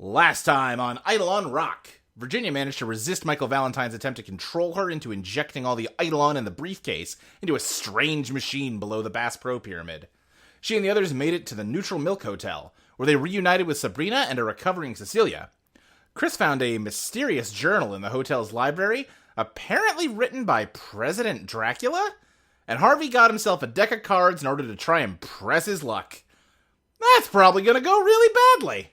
Last time on Eidolon Rock, Virginia managed to resist Michael Valentine's attempt to control her into injecting all the Eidolon in the briefcase into a strange machine below the Bass Pro Pyramid. She and the others made it to the Neutral Milk Hotel, where they reunited with Sabrina and a recovering Cecilia. Chris found a mysterious journal in the hotel's library, apparently written by President Dracula, and Harvey got himself a deck of cards in order to try and press his luck. That's probably gonna go really badly.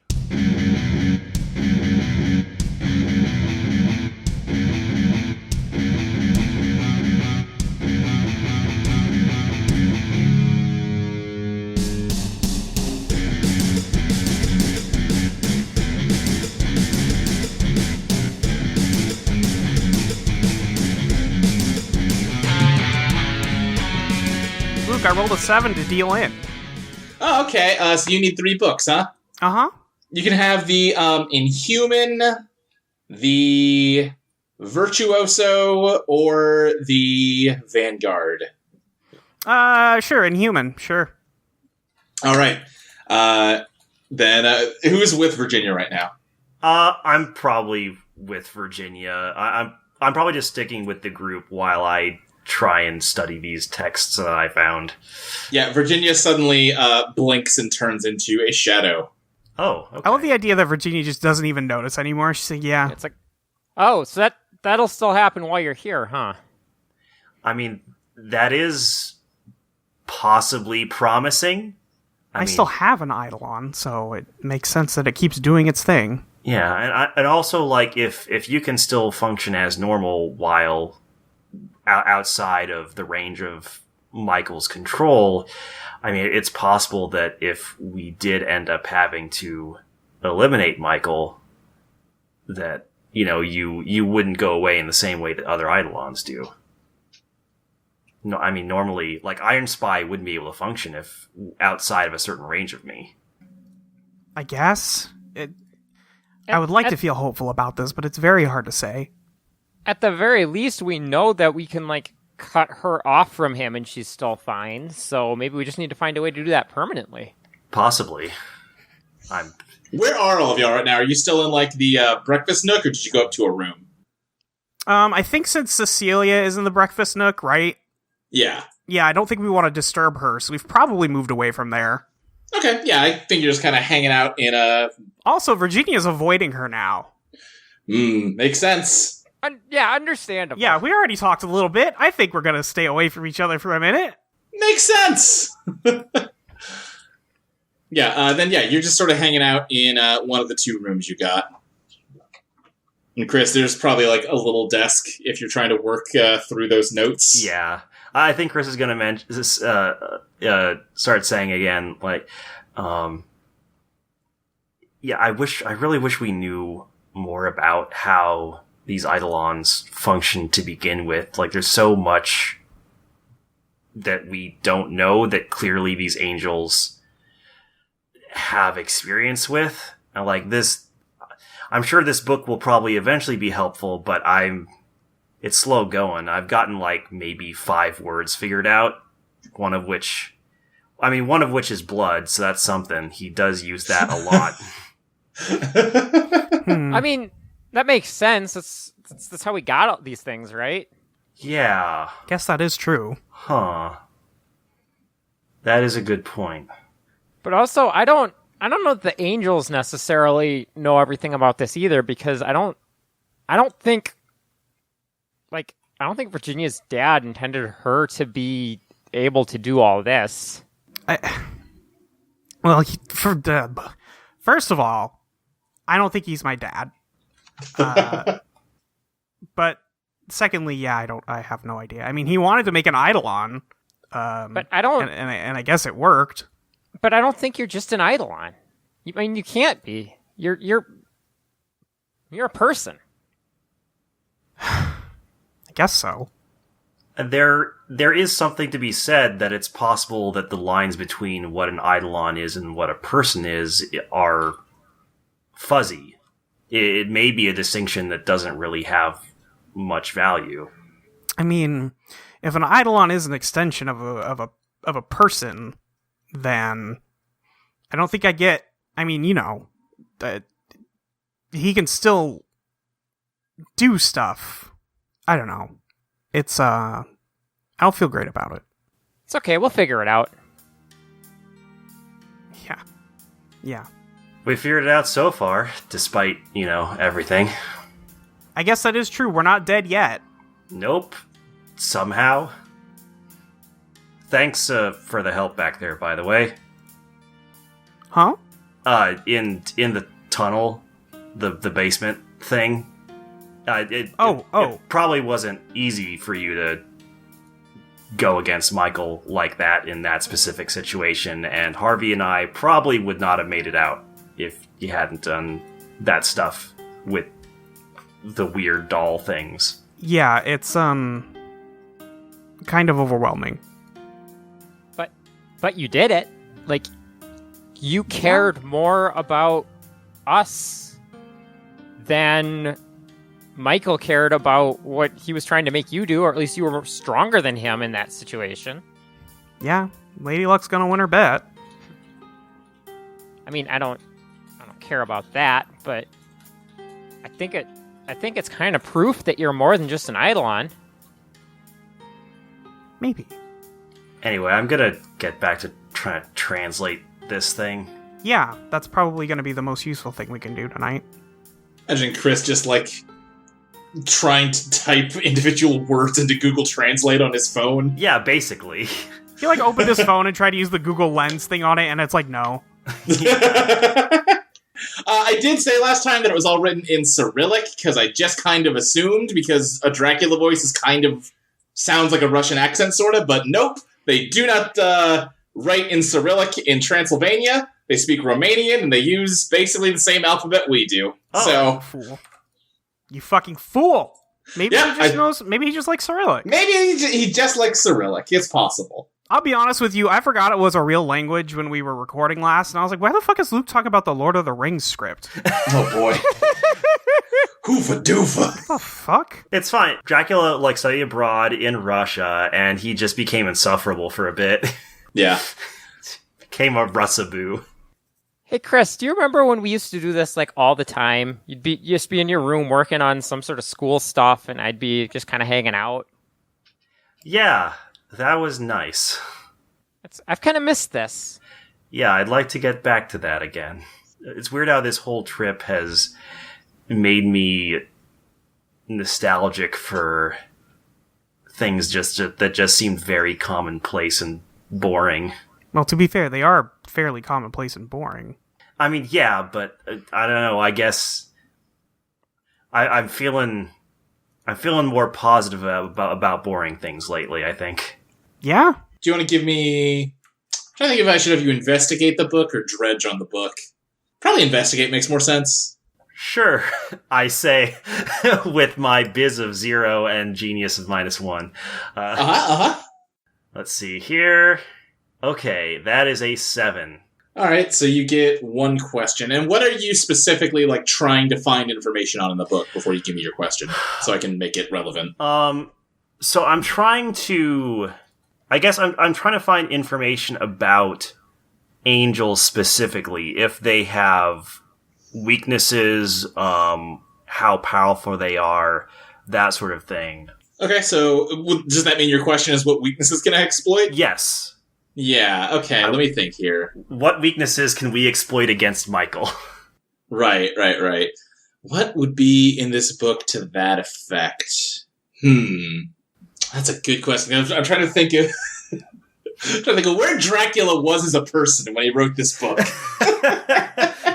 I rolled a 7 to deal in. Oh, okay. So you need 3 books, huh? Uh-huh. You can have the Inhuman, the Virtuoso, or the Vanguard. Sure, Inhuman, sure. All right. Then who's with Virginia right now? I'm probably with Virginia. I'm probably just sticking with the group while I try and study these texts that I found. Yeah, Virginia suddenly blinks and turns into a shadow. Oh, okay. I love the idea that Virginia just doesn't even notice anymore. She's like, yeah. It's like, oh, so that'll still happen while you're here, huh? I mean, that is possibly promising. I mean, still have an Eidolon, so it makes sense that it keeps doing its thing. Yeah, and also, like, if you can still function as normal while outside of the range of Michael's control, I mean, it's possible that if we did end up having to eliminate Michael, that, you know, you wouldn't go away in the same way that other Eidolons do. No, I mean, normally, like, Iron Spy wouldn't be able to function if outside of a certain range of me. I guess. I would like to feel hopeful about this, but it's very hard to say. At the very least, we know that we can, like, cut her off from him and she's still fine, so maybe we just need to find a way to do that permanently. Possibly. Where are all of y'all right now? Are you still in, like, the breakfast nook, or did you go up to a room? I think since Cecilia is in the breakfast nook, right? Yeah. Yeah, I don't think we want to disturb her, so we've probably moved away from there. Okay, yeah, I think you're just kind of hanging out in a... Also, Virginia's avoiding her now. Makes sense. Yeah, understandable. Yeah, we already talked a little bit. I think we're going to stay away from each other for a minute. Makes sense! Then you're just sort of hanging out in one of the 2 rooms you got. And Chris, there's probably like a little desk if you're trying to work through those notes. Yeah. I think Chris is going to start saying again, like, I really wish we knew more about how these Eidolons function to begin with. Like, there's so much that we don't know that clearly these angels have experience with. And, like, this, I'm sure this book will probably eventually be helpful, but it's slow going. I've gotten, like, maybe 5 words figured out, one of which is blood, so that's something. He does use that a lot. I mean, that makes sense. That's how we got all these things, right? Yeah. Guess that is true. Huh. That is a good point. But also, I don't know that the angels necessarily know everything about this either, because I don't think Virginia's dad intended her to be able to do all this. First of all, I don't think he's my dad. But secondly, yeah, I have no idea. I mean, he wanted to make an Eidolon, but I don't, and I guess it worked. But I don't think you're just an Eidolon. I mean, you can't be. You're a person. I guess so. There is something to be said that it's possible that the lines between what an Eidolon is and what a person is are fuzzy. It may be a distinction that doesn't really have much value. I mean, if an Eidolon is an extension of a person, then I don't think I get. I mean, you know, he can still do stuff. I don't know. It's, I don't feel great about it. It's okay, we'll figure it out. Yeah. We figured it out so far, despite, everything. I guess that is true. We're not dead yet. Nope. Somehow. Thanks for the help back there, by the way. Huh? In the tunnel, the basement thing. It probably wasn't easy for you to go against Michael like that in that specific situation, and Harvey and I probably would not have made it out if you hadn't done that stuff with the weird doll things. Yeah, it's, kind of overwhelming. But you did it. Like, you cared more about us than Michael cared about what he was trying to make you do, or at least you were stronger than him in that situation. Yeah, Lady Luck's gonna win her bet. I mean, I don't care about that, but I think it's kind of proof that you're more than just an Eidolon. Maybe. Anyway, I'm gonna get back to trying to translate this thing. Yeah, that's probably gonna be the most useful thing we can do tonight. Imagine Chris just, trying to type individual words into Google Translate on his phone. Yeah, basically. He, opened his phone and tried to use the Google Lens thing on it, and it's no. I did say last time that it was all written in Cyrillic, because I just kind of assumed, because a Dracula voice is sounds like a Russian accent, sort of, but nope. They do not write in Cyrillic in Transylvania. They speak Romanian, and they use basically the same alphabet we do. Oh, so, fool. You fucking fool! Maybe Yeah, he just knows. Maybe he just likes Cyrillic. maybe he just likes Cyrillic. It's possible. I'll be honest with you. I forgot it was a real language when we were recording last, and I was like, "Why the fuck is Luke talking about the Lord of the Rings script?" Oh boy. Hoofa doofa. What the fuck? It's fine. Dracula, studied abroad in Russia, and he just became insufferable for a bit. Yeah. Became a Russaboo. Hey, Chris, do you remember when we used to do this, all the time? You'd just be in your room working on some sort of school stuff, and I'd be just kind of hanging out. Yeah, that was nice. I've kind of missed this. Yeah, I'd like to get back to that again. It's weird how this whole trip has made me nostalgic for things that just seemed very commonplace and boring. Well, to be fair, they are fairly commonplace and boring. I mean, yeah, but I don't know. I guess I'm feeling more positive about boring things lately, I think. Yeah? Do you want to give me... I'm trying to think if I should have you investigate the book or dredge on the book. Probably investigate makes more sense. Sure, I say, with my biz of 0 and genius of -1. Let's see here. Okay, that is a 7. Alright, so you get one question. And what are you specifically, trying to find information on in the book before you give me your question? So I can make it relevant. So I'm trying to... I guess I'm trying to find information about angels specifically. If they have weaknesses, how powerful they are, that sort of thing. Okay, so does that mean your question is what weaknesses can I exploit? Yes. Yeah, okay, let me think here. What weaknesses can we exploit against Michael? Right. What would be in this book to that effect? That's a good question. I'm trying to think of... where Dracula was as a person when he wrote this book.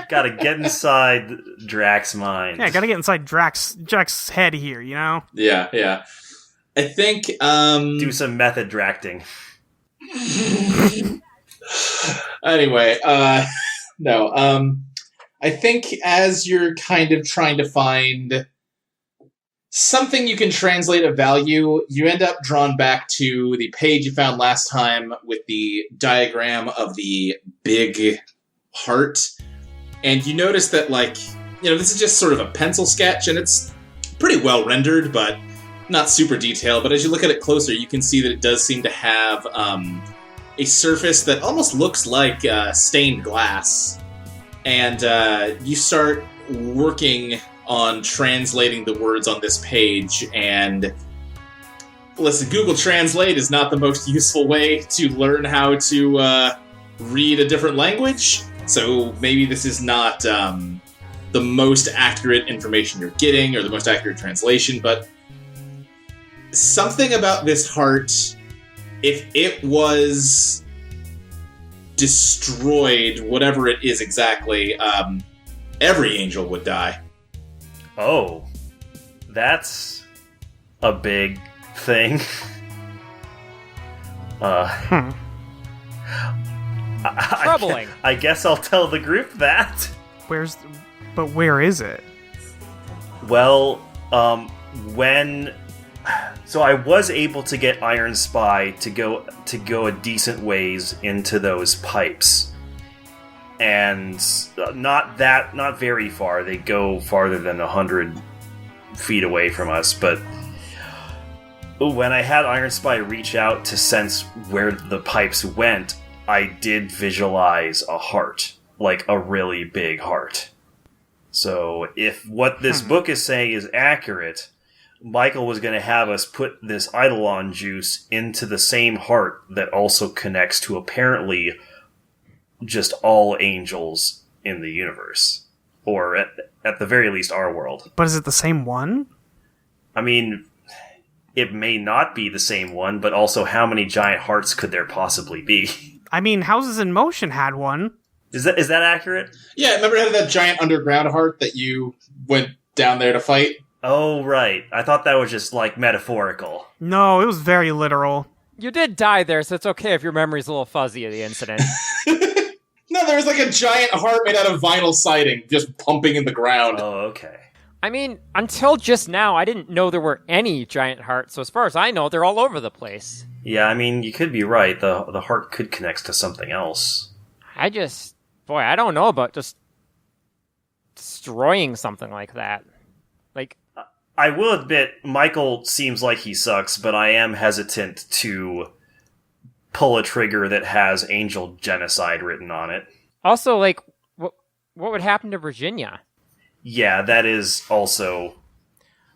Gotta get inside Drax's mind. Yeah, gotta get inside Drax's head here, you know? Yeah. I think, Do some method dracting. Anyway, no, I think as you're kind of trying to find something you can translate a value, you end up drawn back to the page you found last time with the diagram of the big heart. And you notice that, this is just sort of a pencil sketch, and it's pretty well rendered, but not super detailed. But as you look at it closer, you can see that it does seem to have a surface that almost looks like stained glass. And you start working on translating the words on this page, and listen, Google Translate is not the most useful way to learn how to read a different language, so maybe this is not the most accurate information you're getting, or the most accurate translation, but something about this heart, if it was destroyed, whatever it is exactly, every angel would die. Oh, that's a big thing. Troubling. I guess I'll tell the group that. But where is it? Well, so I was able to get Iron Spy to go a decent ways into those pipes. And not very far. They go farther than 100 feet away from us, but when I had Iron Spy reach out to sense where the pipes went, I did visualize a heart, like a really big heart. So if what this book is saying is accurate, Michael was going to have us put this Eidolon juice into the same heart that also connects to apparently just all angels in the universe. Or at the very least, our world. But is it the same one? I mean, it may not be the same one, but also how many giant hearts could there possibly be? I mean, Houses in Motion had one. Is that accurate? Yeah, remember it had that giant underground heart that you went down there to fight? Oh, right. I thought that was just, like, metaphorical. No, it was very literal. You did die there, so it's okay if your memory's a little fuzzy of the incident. No, there was like a giant heart made out of vinyl siding just pumping in the ground. Oh, okay. I mean, until just now, I didn't know there were any giant hearts, so as far as I know, they're all over the place. Yeah, I mean, you could be right. The heart could connect to something else. I don't know about just destroying something like that. Like, I will admit, Michael seems like he sucks, but I am hesitant to pull a trigger that has angel genocide written on it. also, like, what would happen to Virginia? Yeah, that is also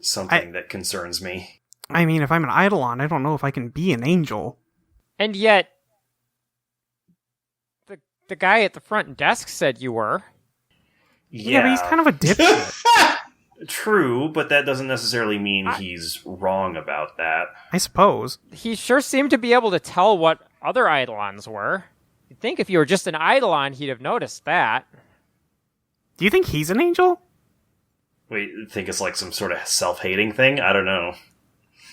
something that concerns me. I mean, if I'm an Eidolon, I don't know if I can be an angel. And yet, the guy at the front desk said you were. Yeah, but he's kind of a dipshit. True, but that doesn't necessarily mean he's wrong about that. I suppose. He sure seemed to be able to tell what other Eidolons were. You'd think if you were just an Eidolon, he'd have noticed that. Do you think he's an angel? Wait, you think it's like some sort of self-hating thing? I don't know.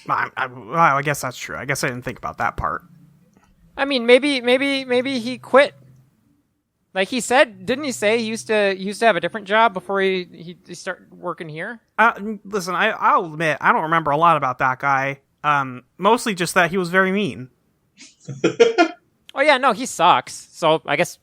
I guess that's true. I guess I didn't think about that part. I mean, maybe he quit. Like he said, didn't he say he used to have a different job before he started working here? Listen, I'll admit, I don't remember a lot about that guy. Mostly just that he was very mean. Oh yeah, no, he sucks. So I guess,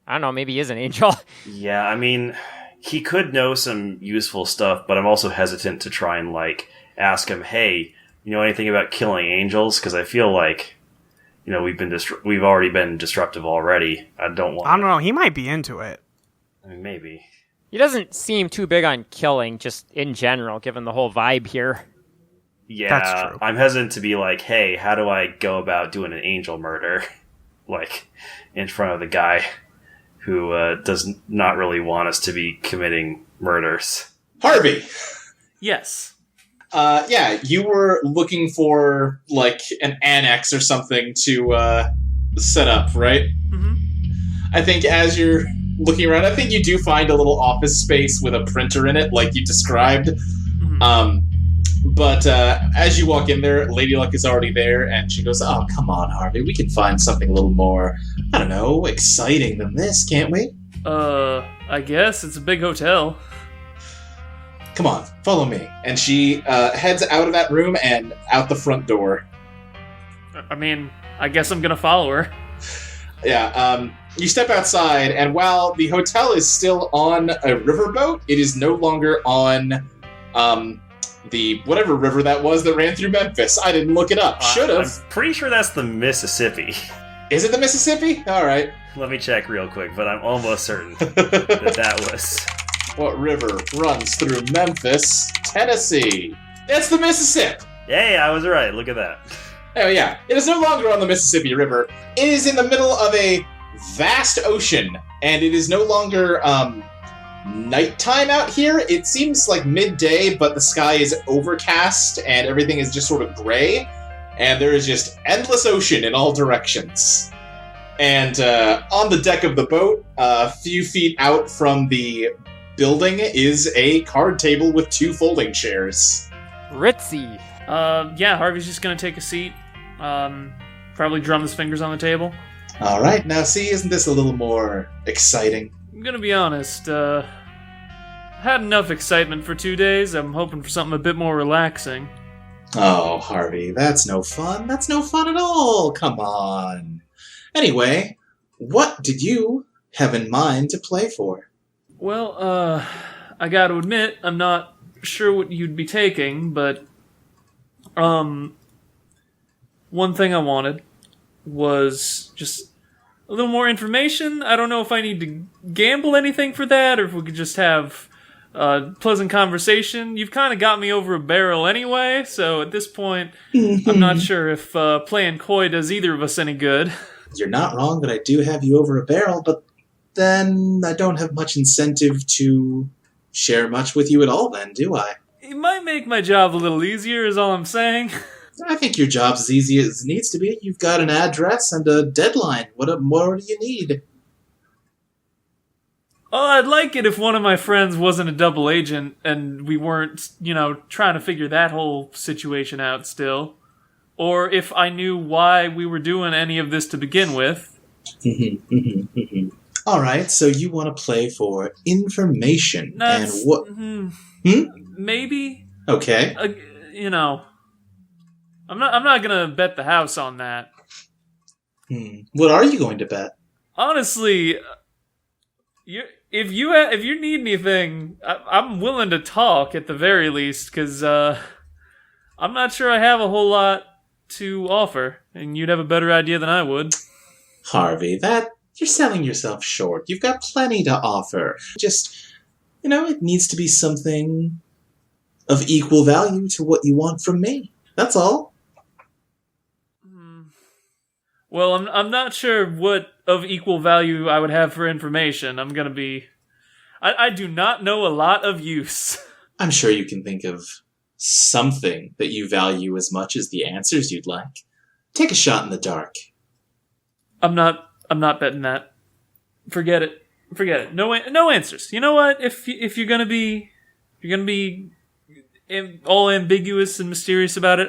I don't know, maybe he is an angel. Yeah, I mean, he could know some useful stuff, but I'm also hesitant to try and, like, ask him, hey, you know anything about killing angels? Because I feel like, you know, we've already been disruptive already. I don't know, he might be into it. I mean, maybe. He doesn't seem too big on killing, just in general, given the whole vibe here. Yeah, that's true. I'm hesitant to be like, hey, how do I go about doing an angel murder? Like, in front of the guy who does not really want us to be committing murders. Harvey! Yes. Yeah, you were looking for, like, an annex or something to set up, right? Mm-hmm. I think as you're looking around, I think you do find a little office space with a printer in it, like you described. Mm-hmm. But as you walk in there, Lady Luck is already there, and she goes, oh, come on, Harvey, we can find something a little more, I don't know, exciting than this, can't we? I guess it's a big hotel. Come on, follow me. And she heads out of that room and out the front door. I mean, I guess I'm gonna follow her. Yeah, you step outside, and while the hotel is still on a riverboat, it is no longer on the whatever river that was that ran through Memphis. I didn't look it up. Should have. I'm pretty sure that's the Mississippi. Is it the Mississippi? All right. Let me check real quick, but I'm almost certain that was What river runs through Memphis, Tennessee? It's the Mississippi! Hey, I was right. Look at that. Oh yeah, it is no longer on the Mississippi River. It is in the middle of a vast ocean, and it is no longer, nighttime out here. It seems like midday, but the sky is overcast, and everything is just sort of gray, and there is just endless ocean in all directions. And on the deck of the boat, a few feet out from the building, is a card table with 2 folding chairs. Ritzy. Yeah, Harvey's just gonna take a seat. Probably drum his fingers on the table. Alright, now see, isn't this a little more exciting? I'm gonna be honest, had enough excitement for 2 days. I'm hoping for something a bit more relaxing. Oh, Harvey, that's no fun. That's no fun at all. Come on. Anyway, what did you have in mind to play for? Well, I gotta admit, I'm not sure what you'd be taking, but, one thing I wanted was just a little more information. I don't know if I need to gamble anything for that, or if we could just have a pleasant conversation. You've kind of got me over a barrel anyway, so at this point, I'm not sure if playing coy does either of us any good. You're not wrong that I do have you over a barrel, but then I don't have much incentive to share much with you at all then, do I? It might make my job a little easier, is all I'm saying. I think your job's as easy as it needs to be. You've got an address and a deadline. What more do you need? Oh, I'd like it if one of my friends wasn't a double agent and we weren't, trying to figure that whole situation out still. Or if I knew why we were doing any of this to begin with. Alright, so you want to play for information. That's, and what... Maybe. Okay. I'm not gonna bet the house on that. What are you going to bet? Honestly, if you need anything, I'm willing to talk at the very least, because I'm not sure I have a whole lot to offer, and you'd have a better idea than I would. Harvey, you're selling yourself short. You've got plenty to offer. Just, it needs to be something of equal value to what you want from me. That's all. Well, I'm not sure what of equal value I would have for information. I'm gonna be... I do not know a lot of use. I'm sure you can think of something that you value as much as the answers you'd like. Take a shot in the dark. I'm not betting that. Forget it. No answers. You know what? If you're gonna be all ambiguous and mysterious about it,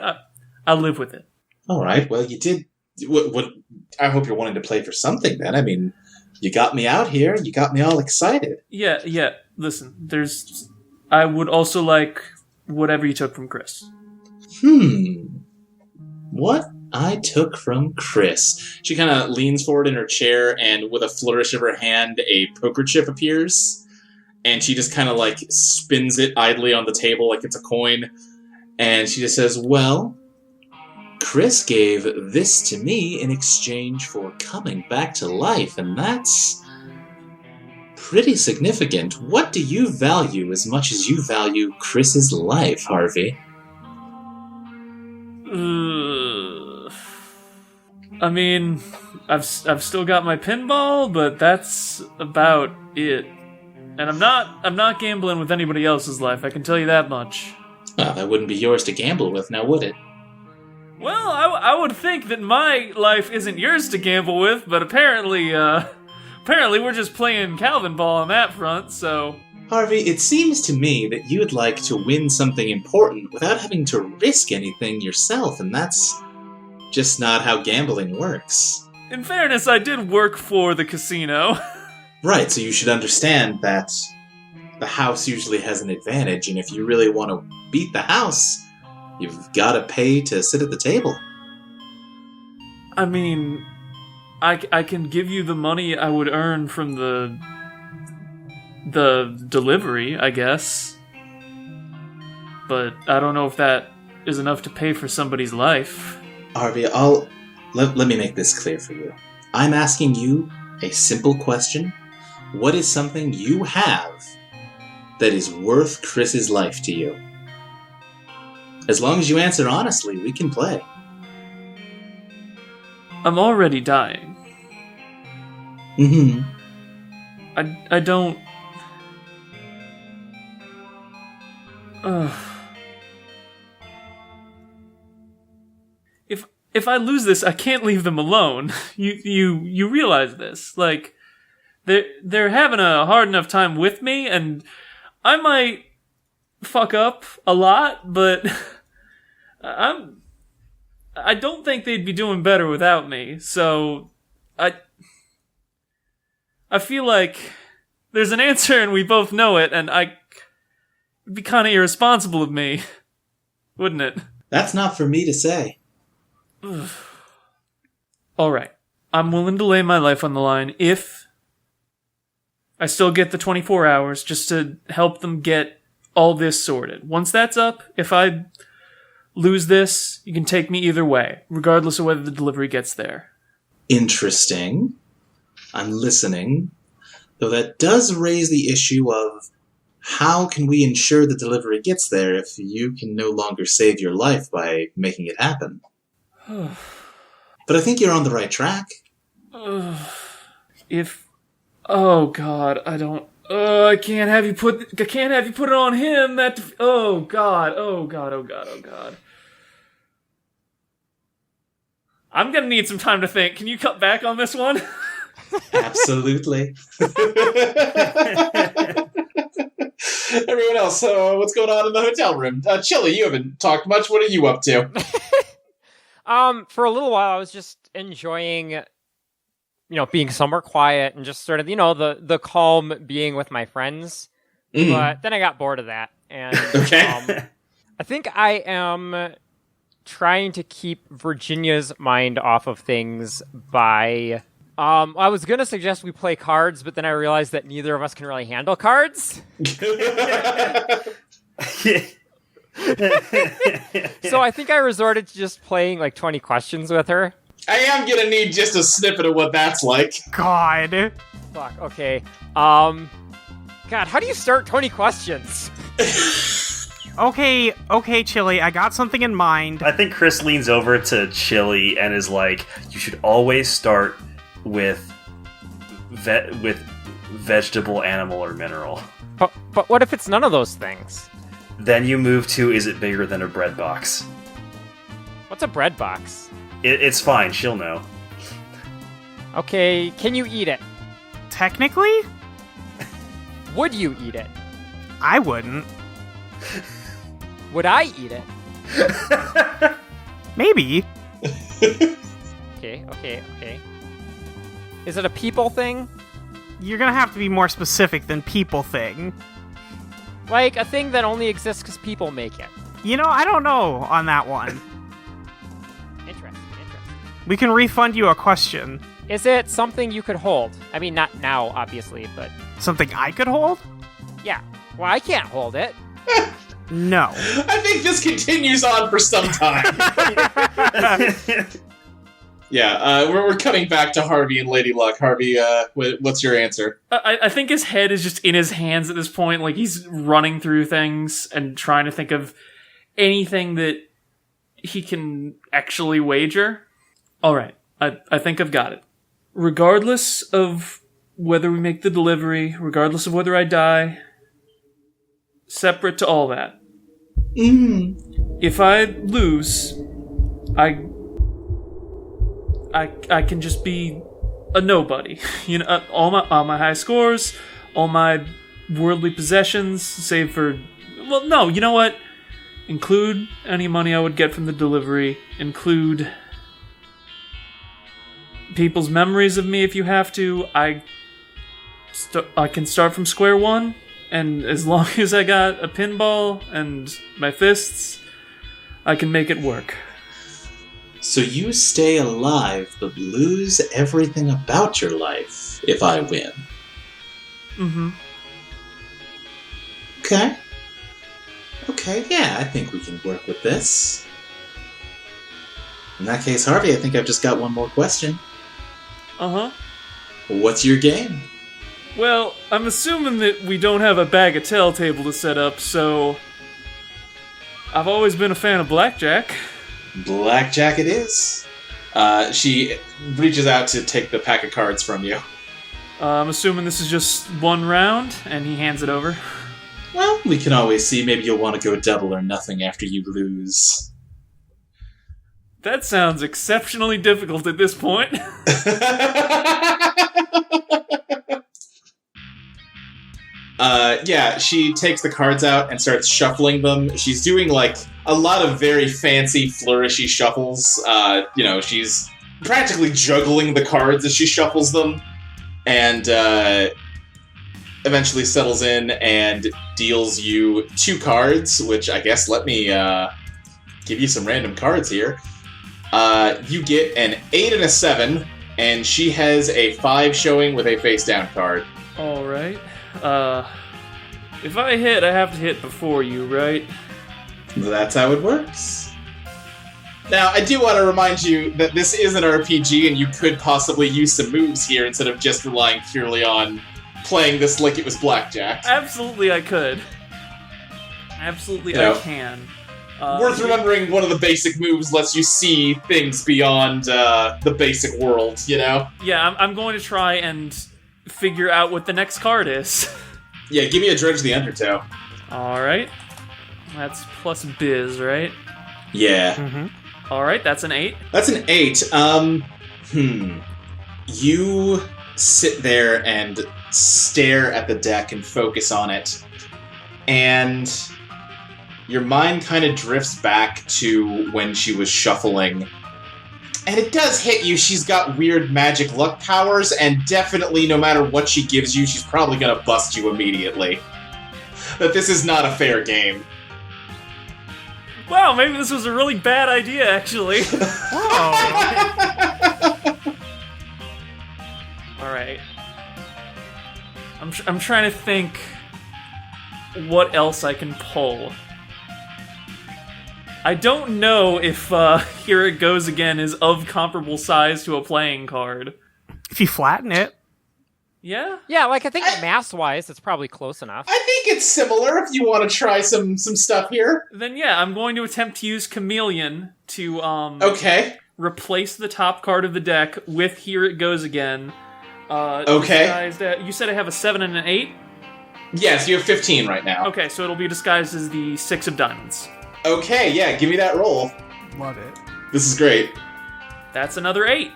I'll live with it. All right. Well, you did. What? I hope you're wanting to play for something. Then, I mean, you got me out here. You got me all excited. Yeah. Listen, I would also like whatever you took from Chris. What I took from Chris. She kind of leans forward in her chair, and with a flourish of her hand, a poker chip appears. And she just kind of spins it idly on the table like it's a coin. And she just says, well, Chris gave this to me in exchange for coming back to life, and that's pretty significant. What do you value as much as you value Chris's life, Harvey? I mean, I've still got my pinball, but that's about it. And I'm not gambling with anybody else's life, I can tell you that much. Well, that wouldn't be yours to gamble with, now would it? Well, I would think that my life isn't yours to gamble with, but apparently we're just playing Calvin ball on that front, so... Harvey, it seems to me that you'd like to win something important without having to risk anything yourself, and that's just not how gambling works. In fairness, I did work for the casino. Right, so you should understand that the house usually has an advantage, and if you really want to beat the house, you've got to pay to sit at the table. I mean, I can give you the money I would earn from the delivery, I guess. But I don't know if that is enough to pay for somebody's life. Harvey, let me make this clear for you. I'm asking you a simple question. What is something you have that is worth Chris's life to you? As long as you answer honestly, we can play. I'm already dying. Mm-hmm. I don't... If I lose this, I can't leave them alone. You realize this. Like, they're having a hard enough time with me, and I might fuck up a lot, but I don't think they'd be doing better without me. So I feel like there's an answer and we both know it, and it'd be kind of irresponsible of me, wouldn't it? That's not for me to say. Alright. I'm willing to lay my life on the line if I still get the 24 hours just to help them get all this sorted. Once that's up, if I lose this, you can take me either way, regardless of whether the delivery gets there. Interesting. I'm listening. Though that does raise the issue of how can we ensure the delivery gets there if you can no longer save your life by making it happen? But I think you're on the right track. Oh God, I don't... I can't have you put it on him. Oh God. I'm gonna need some time to think. Can you cut back on this one? Absolutely. Everyone else, what's going on in the hotel room? Chili, you haven't talked much. What are you up to? For a little while, I was just enjoying, being somewhere quiet and just sort of, the calm being with my friends. Mm. But then I got bored of that. And Okay. I think I am trying to keep Virginia's mind off of things by... I was going to suggest we play cards, but then I realized that neither of us can really handle cards. So I think I resorted to just playing like 20 questions with her. I am gonna need just a snippet of what that's like. God. Fuck, okay. God, how do you start 20 questions? Okay, Chili, I got something in mind. I think Chris leans over to Chili and is like, you should always start with vegetable, animal, or mineral. But what if it's none of those things? Then you move to, is it bigger than a bread box? What's a bread box? It's fine, she'll know. Okay, can you eat it? Technically, Would you eat it? I wouldn't. Would I eat it? Maybe. Okay. Is it a people thing? You're gonna have to be more specific than people thing. Like a thing that only exists because people make it. I don't know on that one. Interesting. We can refund you a question. Is it something you could hold? I mean, not now, obviously, but... Something I could hold? Yeah. Well, I can't hold it. No. I think this continues on for some time. Yeah, we're cutting back to Harvey and Lady Luck. Harvey, what's your answer? I think his head is just in his hands at this point. Like, he's running through things and trying to think of anything that he can actually wager. All right, I think I've got it. Regardless of whether we make the delivery, regardless of whether I die, separate to all that. If I lose, I can just be a nobody. All my high scores, all my worldly possessions, save for... Well, no, you know what? Include any money I would get from the delivery. Include people's memories of me if you have to. I can start from square one, and as long as I got a pinball and my fists, I can make it work. So you stay alive, but lose everything about your life if I win. Mm-hmm. Okay, yeah, I think we can work with this. In that case, Harvey, I think I've just got one more question. Uh-huh. What's your game? Well, I'm assuming that we don't have a bag of tell table to set up, so... I've always been a fan of blackjack. Blackjack it is. She reaches out to take the pack of cards from you. I'm assuming this is just one round, and he hands it over. Well, we can always see. Maybe you'll want to go double or nothing after you lose. That sounds exceptionally difficult at this point. Yeah, she takes the cards out and starts shuffling them. She's doing, like, a lot of very fancy, flourishy shuffles. She's practically juggling the cards as she shuffles them. And, eventually settles in and deals you 2 cards, which I guess let me, give you some random cards here. You get an 8 and a 7, and she has a 5 showing with a face-down card. Alright. If I hit, I have to hit before you, right? That's how it works. Now, I do want to remind you that this is an RPG, and you could possibly use some moves here instead of just relying purely on playing this like it was blackjack. Absolutely I could. Absolutely No. I can. Worth remembering, one of the basic moves lets you see things beyond the basic world, you know? Yeah, I'm going to try and figure out what the next card is. Yeah, give me a Dredge the Undertow. Alright. That's plus biz, right? Yeah. Mm-hmm. Alright, that's an 8. That's an 8. You sit there and stare at the deck and focus on it. And your mind kind of drifts back to when she was shuffling. And it does hit you, she's got weird magic luck powers, and definitely no matter what she gives you, she's probably gonna bust you immediately. That this is not a fair game. Wow, maybe this was a really bad idea, actually. Alright. I'm trying to think what else I can pull. I don't know if Here It Goes Again is of comparable size to a playing card. If you flatten it. Yeah? Yeah, like I think mass-wise, it's probably close enough. I think it's similar if you want to try some stuff here. Then yeah, I'm going to attempt to use Chameleon to Okay. replace the top card of the deck with Here It Goes Again. Okay. You said I have a 7 and an 8? Yes, you have 15 right now. Okay, so it'll be disguised as the 6 of diamonds. Okay, yeah, give me that roll. Love it. This is great. That's another 8.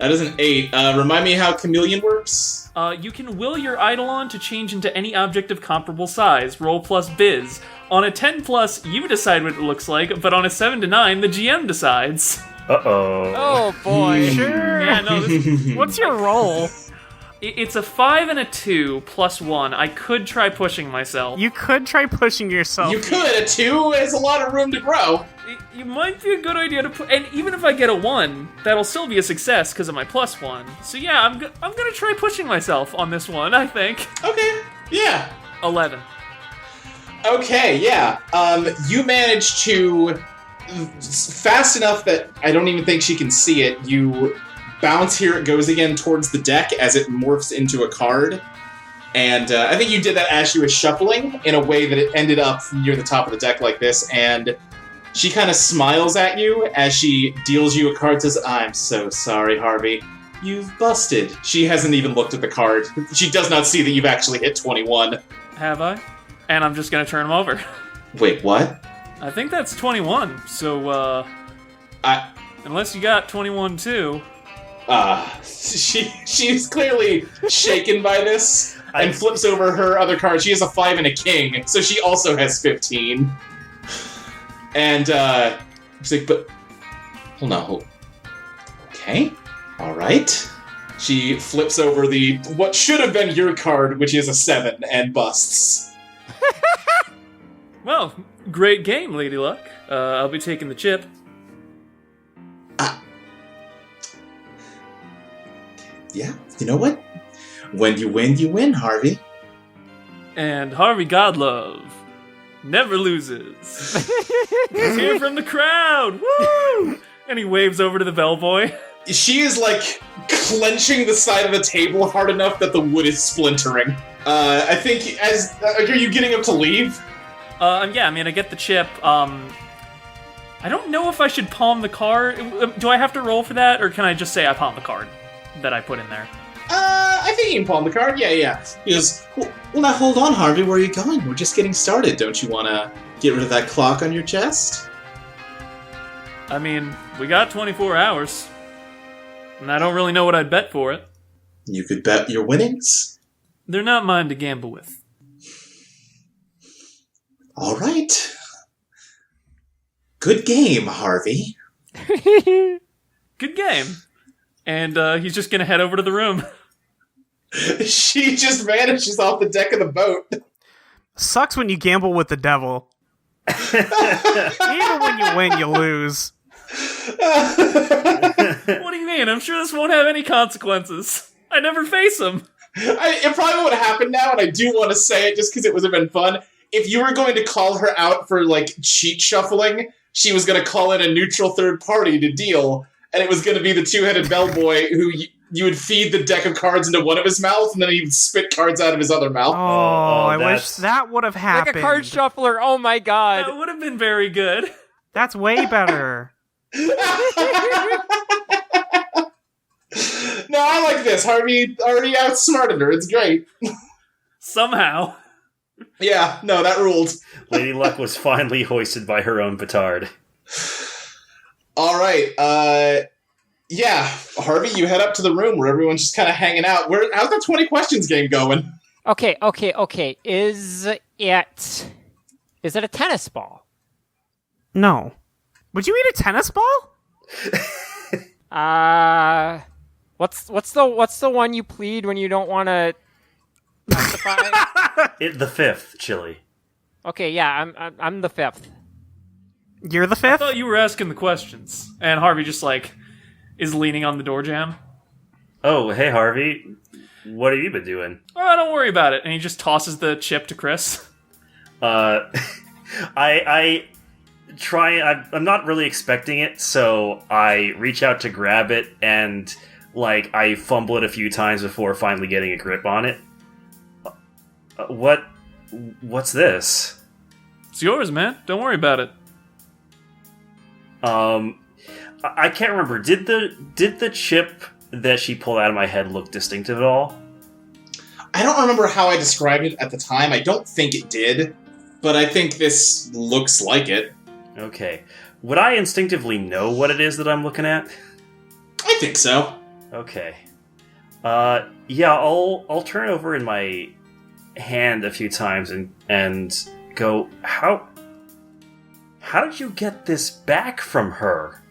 That is an 8. Remind me how Chameleon works? You can will your Eidolon to change into any object of comparable size. Roll plus biz. On a 10 plus, you decide what it looks like, but on a 7 to 9, the GM decides. Uh-oh. Oh boy. Sure. Yeah, no, this, What's your roll? it's a 5 and a 2 plus 1. I could try pushing myself. You could try pushing yourself. You could. A 2 has a lot of room to grow. It might be a good idea to put, and even if I get a 1, that'll still be a success because of my plus 1. So yeah, I'm gonna try pushing myself on this one, I think. Okay, yeah. 11. Okay, yeah. You manage to, fast enough that I don't even think she can see it, you bounce Here It Goes Again towards the deck as it morphs into a card. And I think you did that as she was shuffling in a way that it ended up near the top of the deck like this, and she kind of smiles at you as she deals you a card, says, "I'm so sorry, Harvey. You've busted." She hasn't even looked at the card. She does not see that you've actually hit 21. Have I? And I'm just gonna turn him over. Wait, what? I think that's 21, so, unless you got 21 too. She's clearly shaken by this and flips over her other card. She has a 5 and a king, so she also has 15. And, she's like, but, hold on, okay, alright. She flips over what should have been your card, which is a 7, and busts. Well, great game, Lady Luck. I'll be taking the chip. Yeah, you know what? When you win, Harvey. And Harvey Godlove never loses. Let's hear from the crowd! Woo! And he waves over to the bellboy. She is, like, clenching the side of the table hard enough that the wood is splintering. I think are you getting up to leave? Yeah, I mean, I get the chip. I don't know if I should palm the card. Do I have to roll for that, or can I just say I palm the card that I put in there? I think you can palm the card. Yeah. He goes, well, now hold on, Harvey. Where are you going? We're just getting started. Don't you want to get rid of that clock on your chest? I mean, we got 24 hours. And I don't really know what I'd bet for it. You could bet your winnings. They're not mine to gamble with. All right. Good game, Harvey. Good game. And he's just gonna head over to the room. She just vanishes off the deck of the boat. Sucks when you gamble with the devil. Even when you win, you lose. What do you mean? I'm sure this won't have any consequences. I never face them. It probably would have happened now, and I do want to say it just because it would have been fun. If you were going to call her out for, like, cheat shuffling, she was going to call in a neutral third party to deal, and it was going to be the two-headed bellboy who you would feed the deck of cards into one of his mouths, and then he would spit cards out of his other mouth. Oh, I wish that would have happened. Like a card shuffler, oh my god. That would have been very good. That's way better. No, I like this. Harvey already outsmarted her. It's great. Somehow. Yeah, no, that ruled. Lady Luck was finally hoisted by her own petard. All right, yeah, Harvey, you head up to the room where everyone's just kind of hanging out. How's that 20 questions game going? Okay. Is it a tennis ball? No. Would you eat a tennis ball? What's the one you plead when you don't want to testify? The fifth, Chili. Okay, yeah, I'm the fifth. You're the I fifth? thought you were asking the questions. And Harvey just, like, is leaning on the door jamb. Oh, hey, Harvey. What have you been doing? Oh, don't worry about it. And he just tosses the chip to Chris. I try. I'm not really expecting it, so I reach out to grab it, and like I fumble it a few times before finally getting a grip on it. What's this? It's yours, man. Don't worry about it. I can't remember. Did the chip that she pulled out of my head look distinctive at all? I don't remember how I described it at the time. I don't think it did, but I think this looks like it. Okay. Would I instinctively know what it is that I'm looking at? I think so. Okay. Yeah, I'll turn it over in my hand a few times and go, How did you get this back from her?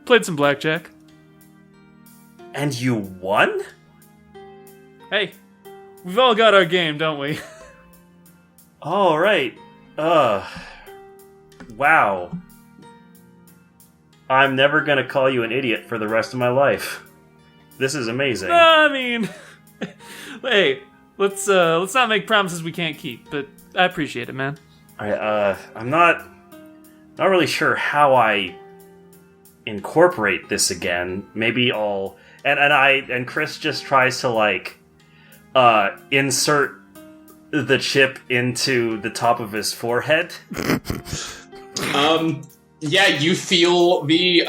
Played some blackjack. And you won? Hey, we've all got our game, don't we? All right. Wow. I'm never gonna call you an idiot for the rest of my life. This is amazing. I mean, hey, let's not make promises we can't keep. But I appreciate it, man. I'm not really sure how I incorporate this again. Maybe I'll and Chris just tries to like insert the chip into the top of his forehead. Yeah, you feel the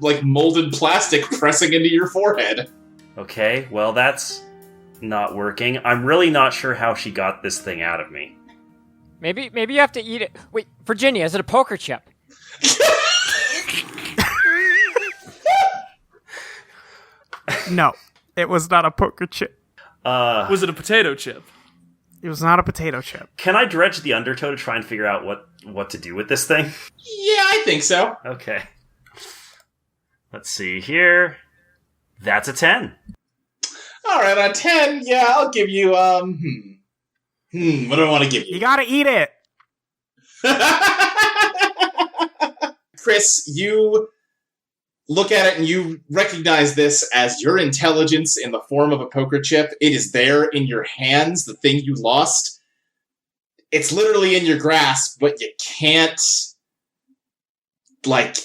like molded plastic pressing into your forehead. Okay, well that's not working. I'm really not sure how she got this thing out of me. Maybe you have to eat it. Wait, Virginia, is it a poker chip? No, it was not a poker chip. Was it a potato chip? It was not a potato chip. Can I dredge the undertow to try and figure out what to do with this thing? Yeah, I think so. Okay. Let's see here. That's a 10. Alright, on 10, yeah, I'll give you, what do I want to give you? You gotta eat it! Chris, you look at it and you recognize this as your intelligence in the form of a poker chip. It is there in your hands, the thing you lost. It's literally in your grasp, but you can't, like,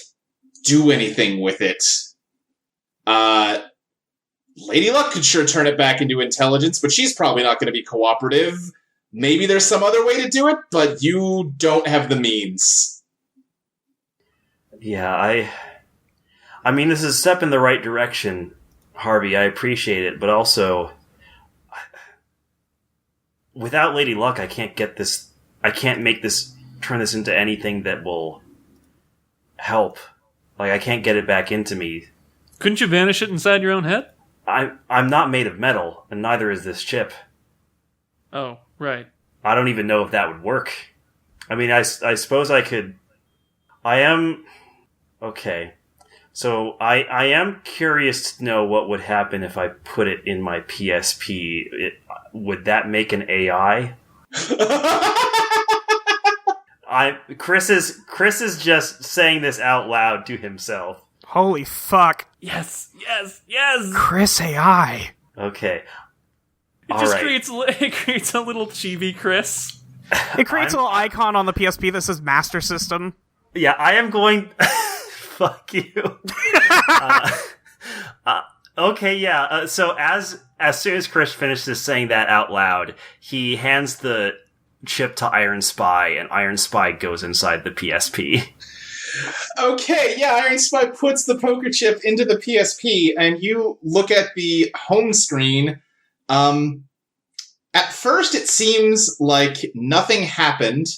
do anything with it. Lady Luck could sure turn it back into intelligence, but she's probably not going to be cooperative. Maybe there's some other way to do it, but you don't have the means. Yeah, I mean, this is a step in the right direction, Harvey. I appreciate it, but also, without Lady Luck, I can't turn this into anything that will help. Like, I can't get it back into me. Couldn't you vanish it inside your own head? I'm not made of metal, and neither is this chip. Oh, right. I don't even know if that would work. I mean, I suppose I could... I am... Okay. So, I am curious to know what would happen if I put it in my PSP. Would that make an AI? Chris is just saying this out loud to himself. Holy fuck. Yes. Chris AI. Okay. It creates a little chibi Chris. It creates a little icon on the PSP that says Master System. Yeah, I am going... Fuck you. Okay, yeah. So as soon as Chris finishes saying that out loud, he hands the chip to Iron Spy, and Iron Spy goes inside the PSP. Okay, yeah, Iron Spy puts the poker chip into the PSP, and you look at the home screen. At first, it seems like nothing happened.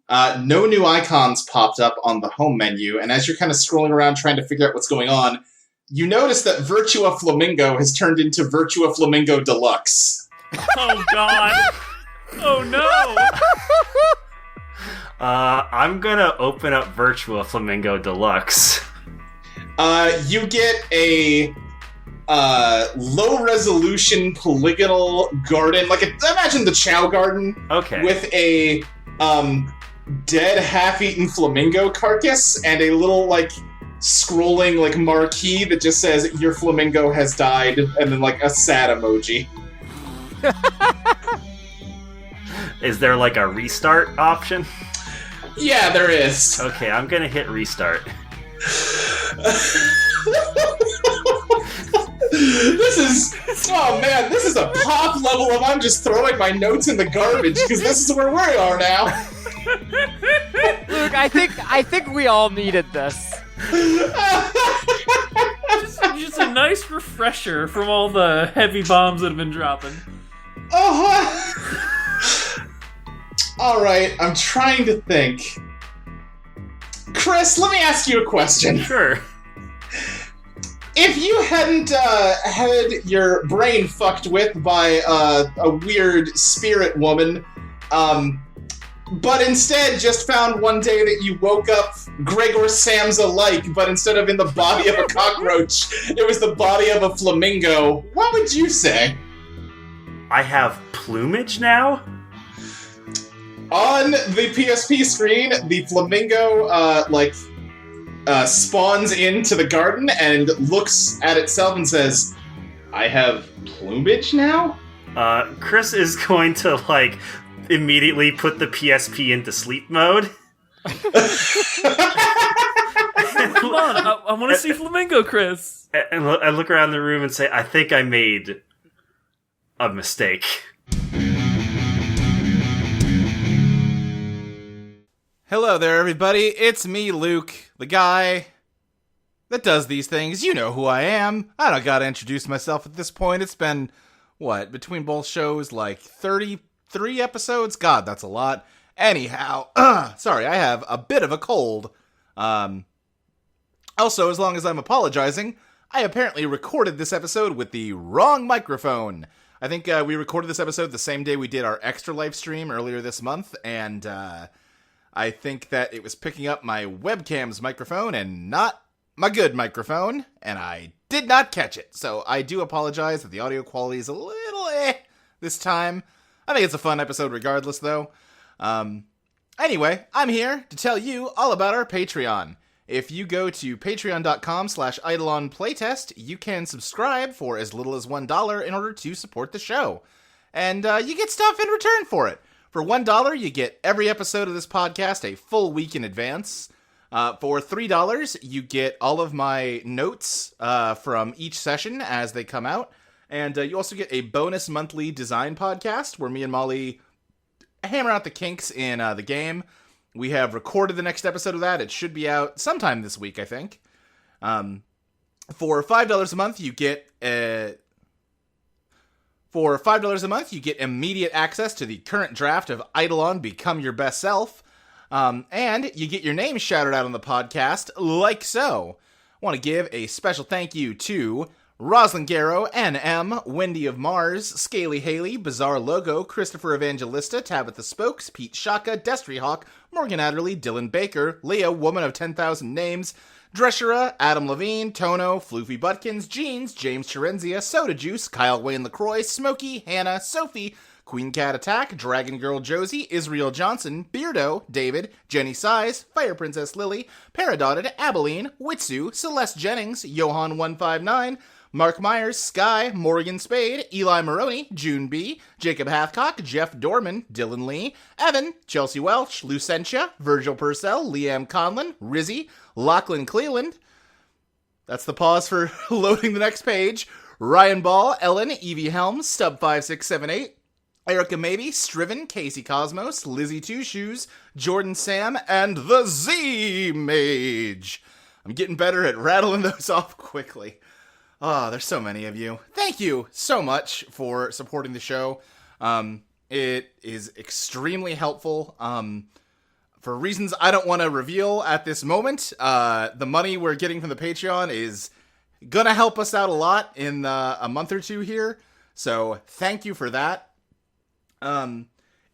No new icons popped up on the home menu, and as you're kind of scrolling around trying to figure out what's going on, you notice that Virtua Flamingo has turned into Virtua Flamingo Deluxe. Oh, God. Oh, no. I'm gonna open up Virtua Flamingo Deluxe. You get a low-resolution polygonal garden, imagine the Chow Garden. Okay. With a dead, half-eaten flamingo carcass and a little, scrolling, marquee that just says, "Your flamingo has died," and then, a sad emoji. Is there, a restart option? Yeah, there is. Okay, I'm gonna hit restart. This is a pop level of I'm just throwing my notes in the garbage, because this is where we are now. Luke, I think we all needed this. Just a nice refresher from all the heavy bombs that have been dropping. Alright, I'm trying to think. Chris, let me ask you a question. Sure. If you hadn't had your brain fucked with by a weird spirit woman, but instead just found one day that you woke up Gregor Samsa-like, but instead of in the body of a cockroach, it was the body of a flamingo, what would you say? I have plumage now? On the PSP screen, the flamingo, spawns into the garden and looks at itself and says, "I have plumage now?" Chris is going to, immediately put the PSP into sleep mode. Come on, I want to see Flamingo Chris. And I look around the room and say, I think I made a mistake. Hello there, everybody. It's me, Luke, the guy that does these things. You know who I am. I don't gotta introduce myself at this point. It's been, between both shows, 33 episodes? God, that's a lot. Anyhow, sorry, I have a bit of a cold. Also, as long as I'm apologizing, I apparently recorded this episode with the wrong microphone. I think we recorded this episode the same day we did our Extra Life stream earlier this month, and I think that it was picking up my webcam's microphone and not my good microphone, and I did not catch it. So I do apologize that the audio quality is a little this time. I think it's a fun episode regardless, though. Anyway, I'm here to tell you all about our Patreon. If you go to patreon.com/Eidolon Playtest, you can subscribe for as little as $1 in order to support the show. And you get stuff in return for it. For $1, you get every episode of this podcast a full week in advance. For $3, you get all of my notes from each session as they come out. And you also get a bonus monthly design podcast where me and Molly hammer out the kinks in the game. We have recorded the next episode of that. It should be out sometime this week, I think. For $5 a month, you get immediate access to the current draft of Eidolon Become Your Best Self. And you get your name shouted out on the podcast, like so. I want to give a special thank you to Roslyn Garrow, NM, Wendy of Mars, Scaly Haley, Bizarre Logo, Christopher Evangelista, Tabitha Spokes, Pete Shaka, Destry Hawk, Morgan Adderley, Dylan Baker, Leah, Woman of 10,000 Names, Dreshera, Adam Levine, Tono, Floofy Butkins, Jeans, James Terenzia, Soda Juice, Kyle Wayne LaCroix, Smokey, Hannah, Sophie, Queen Cat Attack, Dragon Girl Josie, Israel Johnson, Beardo, David, Jenny Size, Fire Princess Lily, Paradotted, Abilene, Witsu, Celeste Jennings, Johan159, Mark Myers, Sky, Morgan Spade, Eli Maroney, June B, Jacob Hathcock, Jeff Dorman, Dylan Lee, Evan, Chelsea Welch, Lucentia, Virgil Purcell, Liam Conlon, Rizzy, Lachlan Cleland. That's the pause for loading the next page. Ryan Ball, Ellen, Evie Helms, Stub5678, Erica Maybe, Striven, Casey Cosmos, Lizzie Two Shoes, Jordan Sam, and the Z Mage. I'm getting better at rattling those off quickly. Oh, there's so many of you. Thank you so much for supporting the show. It is extremely helpful. For reasons I don't want to reveal at this moment, the money we're getting from the Patreon is going to help us out a lot in a month or two here. So thank you for that.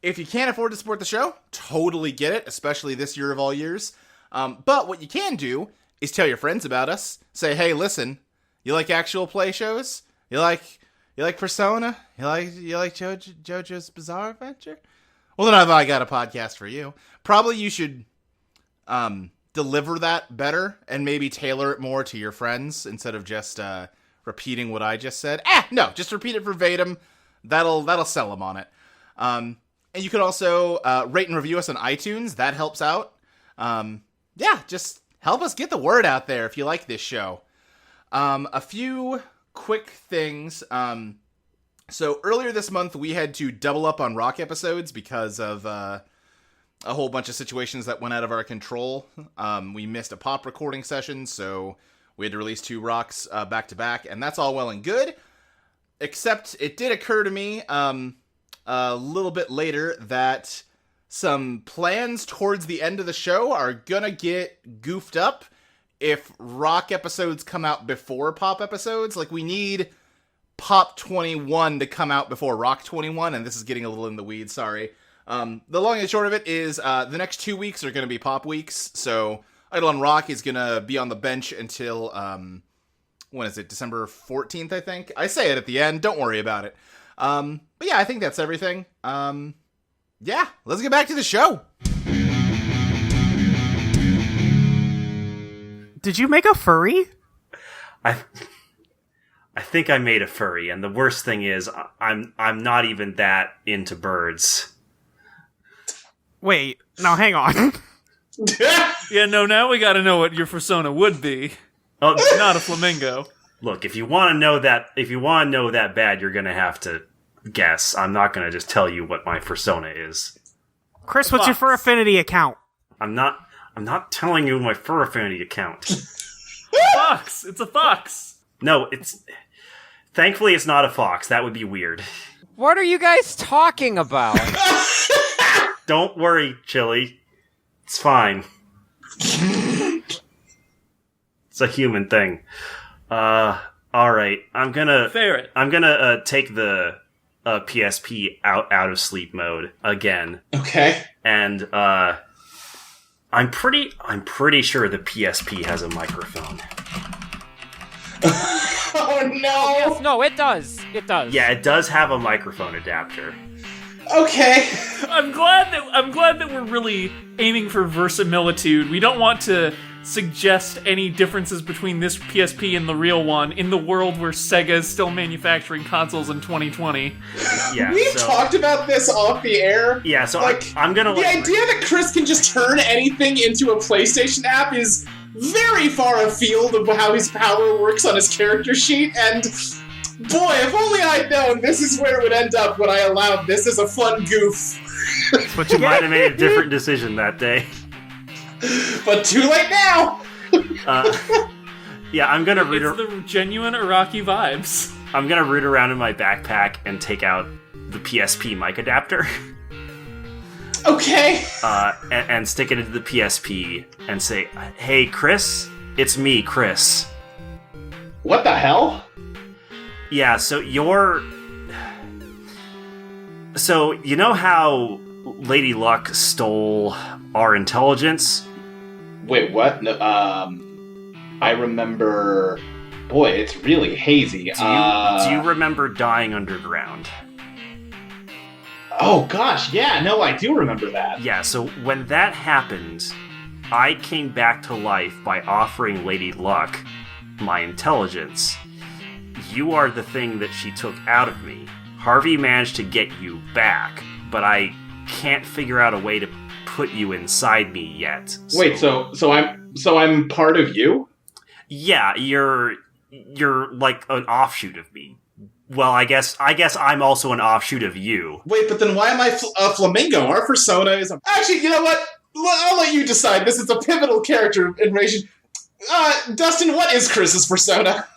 If you can't afford to support the show, totally get it, especially this year of all years. But what you can do is tell your friends about us. Say, hey, listen, you like actual play shows? You like Persona? You like JoJo's Bizarre Adventure? Well, then I got a podcast for you. Probably you should deliver that better and maybe tailor it more to your friends instead of just repeating what I just said. No, just repeat it verbatim. That'll sell them on it. And you could also rate and review us on iTunes. That helps out. Just help us get the word out there if you like this show. A few quick things. So earlier this month, we had to double up on Rock episodes because of a whole bunch of situations that went out of our control. We missed a pop recording session, so we had to release 2 Rocks back to back, and that's all well and good. Except it did occur to me a little bit later that some plans towards the end of the show are gonna get goofed up if Rock episodes come out before Pop episodes. Like, we need Pop 21 to come out before Rock 21, and this is getting a little in the weeds, sorry. The long and short of it is the next 2 weeks are going to be Pop weeks, so Eidolon Rock is going to be on the bench until, when is it, December 14th, I think? I say it at the end, don't worry about it. But yeah, I think that's everything. Yeah, let's get back to the show. Did you make a furry? I think I made a furry, and the worst thing is I'm not even that into birds. Wait, now hang on. Yeah, no, now we gotta know what your persona would be. Oh, Not a flamingo. look, if you want to know that bad, you're gonna have to guess. I'm not gonna just tell you what my persona is. Chris, what's your Fur Affinity account? I'm not telling you my Fur Affinity account. Fox! It's a fox! No, thankfully it's not a fox. That would be weird. What are you guys talking about? Don't worry, Chili. It's fine. It's a human thing. Alright. I'm gonna Ferret. take the PSP out of sleep mode again. Okay. And I'm pretty sure the PSP has a microphone. Oh no! Yes, no, it does. It does. Yeah, it does have a microphone adapter. Okay. I'm glad that we're really aiming for verisimilitude. We don't want to suggest any differences between this PSP and the real one in the world where Sega is still manufacturing consoles in 2020. Yeah, We talked about this off the air. Yeah, so Like, I'm gonna The idea that Chris can just turn anything into a PlayStation app is very far afield of how his power works on his character sheet, and boy, if only I'd known this is where it would end up when I allowed this as a fun goof. But you might have made a different decision that day. But too late now! Yeah, I'm gonna It's the genuine Iraqi vibes. I'm gonna root around in my backpack and take out the PSP mic adapter. Okay. And stick it into the PSP and say, "Hey, Chris, it's me, Chris." What the hell? Yeah, so you know how Lady Luck stole our intelligence? Wait, what? No, I remember... Boy, it's really hazy. Do you remember dying underground? Oh gosh, yeah, no, I do remember that. Yeah, so when that happened, I came back to life by offering Lady Luck my intelligence. You are the thing that she took out of me. Harvey managed to get you back, but I can't figure out a way to put you inside me yet. Wait, so I'm part of you? Yeah, you're like an offshoot of me. Well, I guess I'm also an offshoot of you. Wait, but then why am I a flamingo? Our persona is Actually, you know what? I'll let you decide. This is a pivotal character iteration. Dustin, what is Chris's persona?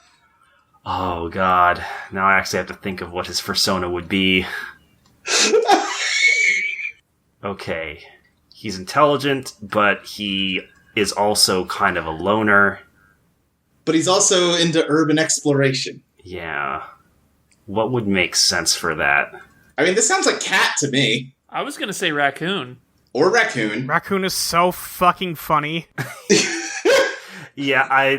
Oh, God. Now I actually have to think of what his persona would be. Okay. He's intelligent, but he is also kind of a loner. But he's also into urban exploration. Yeah. What would make sense for that? I mean, this sounds like cat to me. I was gonna say raccoon. Or raccoon. Raccoon is so fucking funny. Yeah,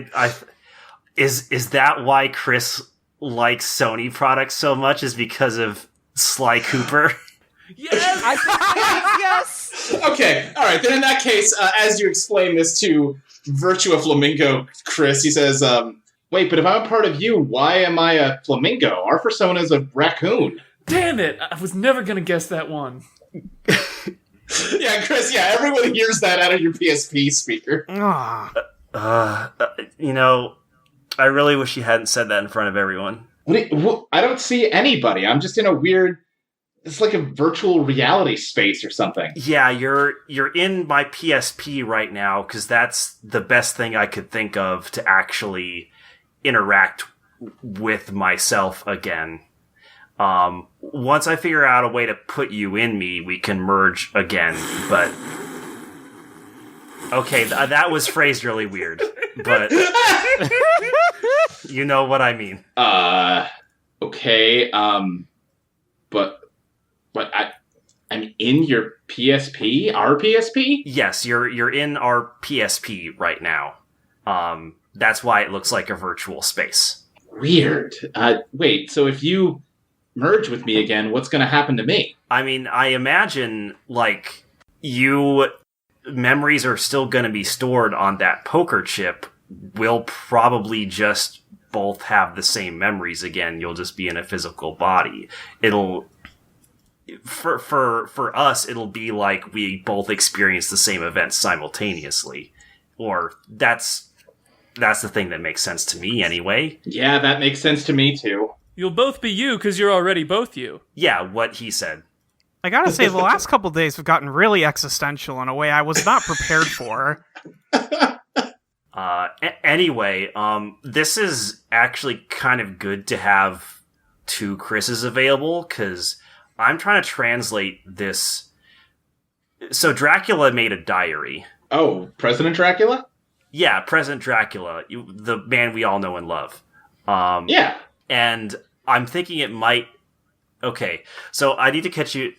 Is that why Chris likes Sony products so much? Is because of Sly Cooper? Yes! Yes! Okay, alright, then in that case, as you explain this to Virtua Flamingo Chris, he says, wait, but if I'm a part of you, why am I a flamingo? Our persona is a raccoon. Damn it! I was never gonna guess that one. Yeah, Chris, yeah, everyone hears that out of your PSP speaker. You know, I really wish you hadn't said that in front of everyone. I don't see anybody. I'm just in a weird... It's like a virtual reality space or something. Yeah, you're in my PSP right now, because that's the best thing I could think of to actually interact with myself again. Once I figure out a way to put you in me, we can merge again, but... Okay, that was phrased really weird, but... You know what I mean. Okay, but I'm in your PSP? Our PSP? Yes, you're in our PSP right now. That's why it looks like a virtual space. Weird. Wait, so if you merge with me again, what's gonna happen to me? I mean, I imagine, like, memories are still gonna be stored on that poker chip. We'll probably just both have the same memories again. You'll just be in a physical body. It'll... For us, it'll be like we both experience the same events simultaneously. Or that's the thing that makes sense to me anyway. Yeah, that makes sense to me too. You'll both be you, because you're already both you. Yeah, what he said. I gotta say, the last couple days have gotten really existential in a way I was not prepared for. Anyway, this is actually kind of good to have two Chris's available, because I'm trying to translate this. So Dracula made a diary. Oh, President Dracula? Yeah, President Dracula, the man we all know and love. Yeah. And I'm thinking it might... Okay, so I need to catch you...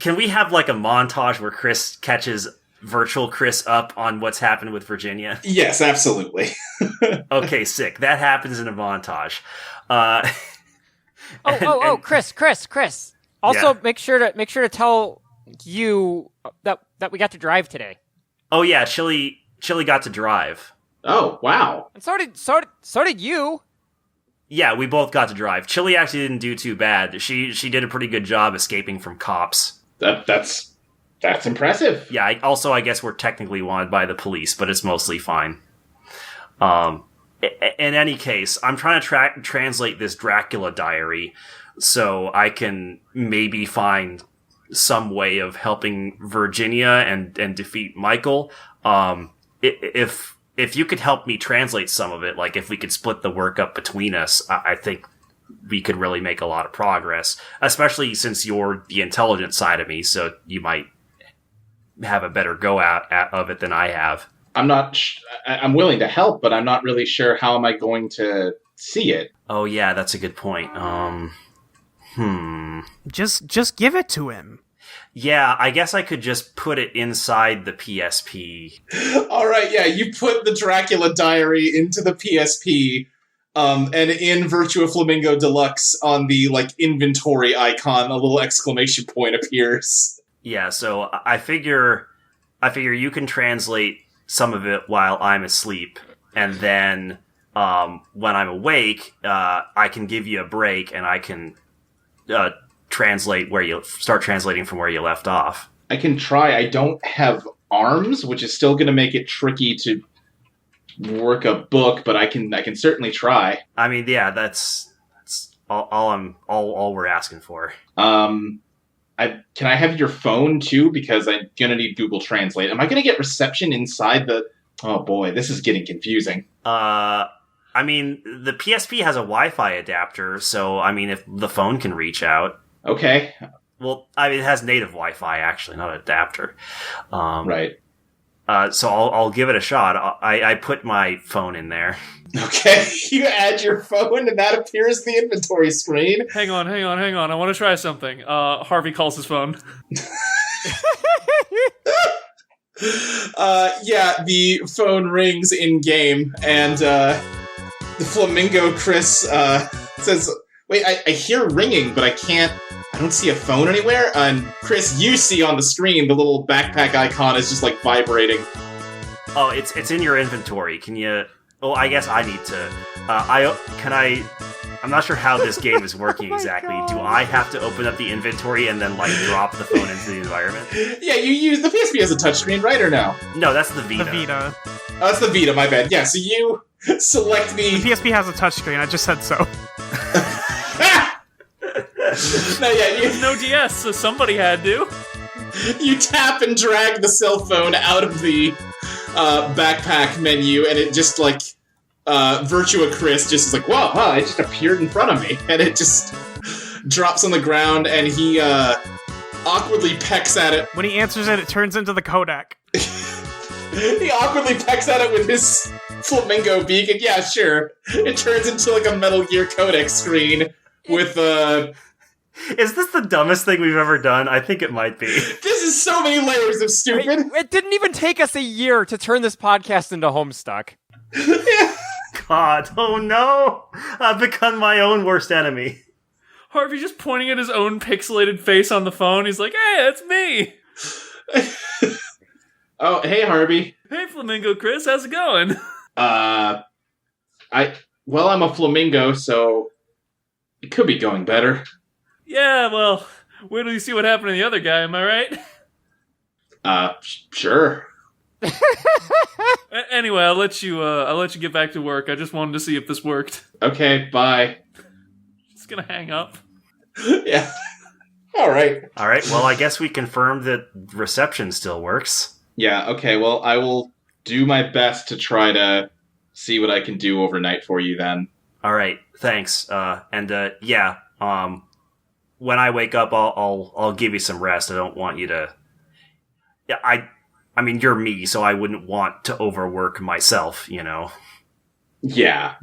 Can we have like a montage where Chris catches virtual Chris up on what's happened with Virginia? Yes, absolutely. Okay, sick. That happens in a montage. Chris. Also, Yeah. make sure to tell you that we got to drive today. Oh yeah, Chili Chili got to drive. Oh, wow. And so did you. Yeah, we both got to drive. Chili actually didn't do too bad. She did a pretty good job escaping from cops. That's impressive. Yeah, I guess we're technically wanted by the police, but it's mostly fine. In any case, I'm trying to translate this Dracula diary so I can maybe find some way of helping Virginia and defeat Michael. If you could help me translate some of it, like if we could split the work up between us, I think we could really make a lot of progress, especially since you're the intelligent side of me, so you might have a better go of it than I have. I'm willing to help, but I'm not really sure how am I going to see it. Oh yeah, that's a good point. Just give it to him. Yeah, I guess I could just put it inside the PSP. All right, yeah, you put the Dracula diary into the PSP, and in Virtua Flamingo Deluxe on the inventory icon, a little exclamation point appears. Yeah, so I figure you can translate some of it while I'm asleep, and then when I'm awake, I can give you a break, and I can start translating from where you left off. I can try. I don't have arms, which is still going to make it tricky to work a book, but I can certainly try. I mean, yeah, that's all we're asking for. Can I have your phone too? Because I'm gonna need Google Translate. Am I gonna get reception inside the? Oh boy, this is getting confusing. I mean, the PSP has a Wi-Fi adapter, so I mean, if the phone can reach out. Okay. Well, I mean, it has native Wi-Fi actually, not an adapter. Right. So I'll give it a shot. I put my phone in there. Okay, you add your phone and that appears in the inventory screen. Hang on. I want to try something. Harvey calls his phone. Yeah, the phone rings in-game, and the Flamingo Chris says, wait, I hear ringing, but I don't see a phone anywhere. And Chris, you see on the screen the little backpack icon is just vibrating. Oh, it's in your inventory. Can you... Oh, I guess I need to... I'm not sure how this game is working exactly. God. Do I have to open up the inventory and then, drop the phone into the environment? Yeah, you use... The PSP has a touchscreen, right, or no? No, that's the Vita. The Vita. Oh, that's the Vita, my bad. Yeah, so you select The PSP has a touchscreen, I just said so. No, yeah, There's no DS, so somebody had to. you tap and drag the cell phone out of the backpack menu, and it just Virtua Chris just is whoa, it just appeared in front of me, and it just drops on the ground, and he awkwardly pecks at it. When he answers it, it turns into the codec. He awkwardly pecks at it with his flamingo beak, and yeah, sure, it turns into a Metal Gear codec screen with Is this the dumbest thing we've ever done? I think it might be. This is so many layers of stupid. It didn't even take us a year to turn this podcast into Homestuck. Yeah. God, oh no! I've become my own worst enemy. Harvey just pointing at his own pixelated face on the phone. He's like, hey, it's me! Oh, hey, Harvey. Hey, Flamingo Chris, how's it going? I'm a flamingo, so it could be going better. Yeah, well, wait till you see what happened to the other guy, am I right? Sure. Anyway, I'll let you get back to work. I just wanted to see if this worked. Okay, bye. Just gonna hang up. Yeah. All right. Well, I guess we confirmed that reception still works. Yeah, okay, well, I will do my best to try to see what I can do overnight for you then. All right, thanks. When I wake up, I'll give you some rest. I don't want you to... Yeah, I mean, you're me, so I wouldn't want to overwork myself, you know? Yeah.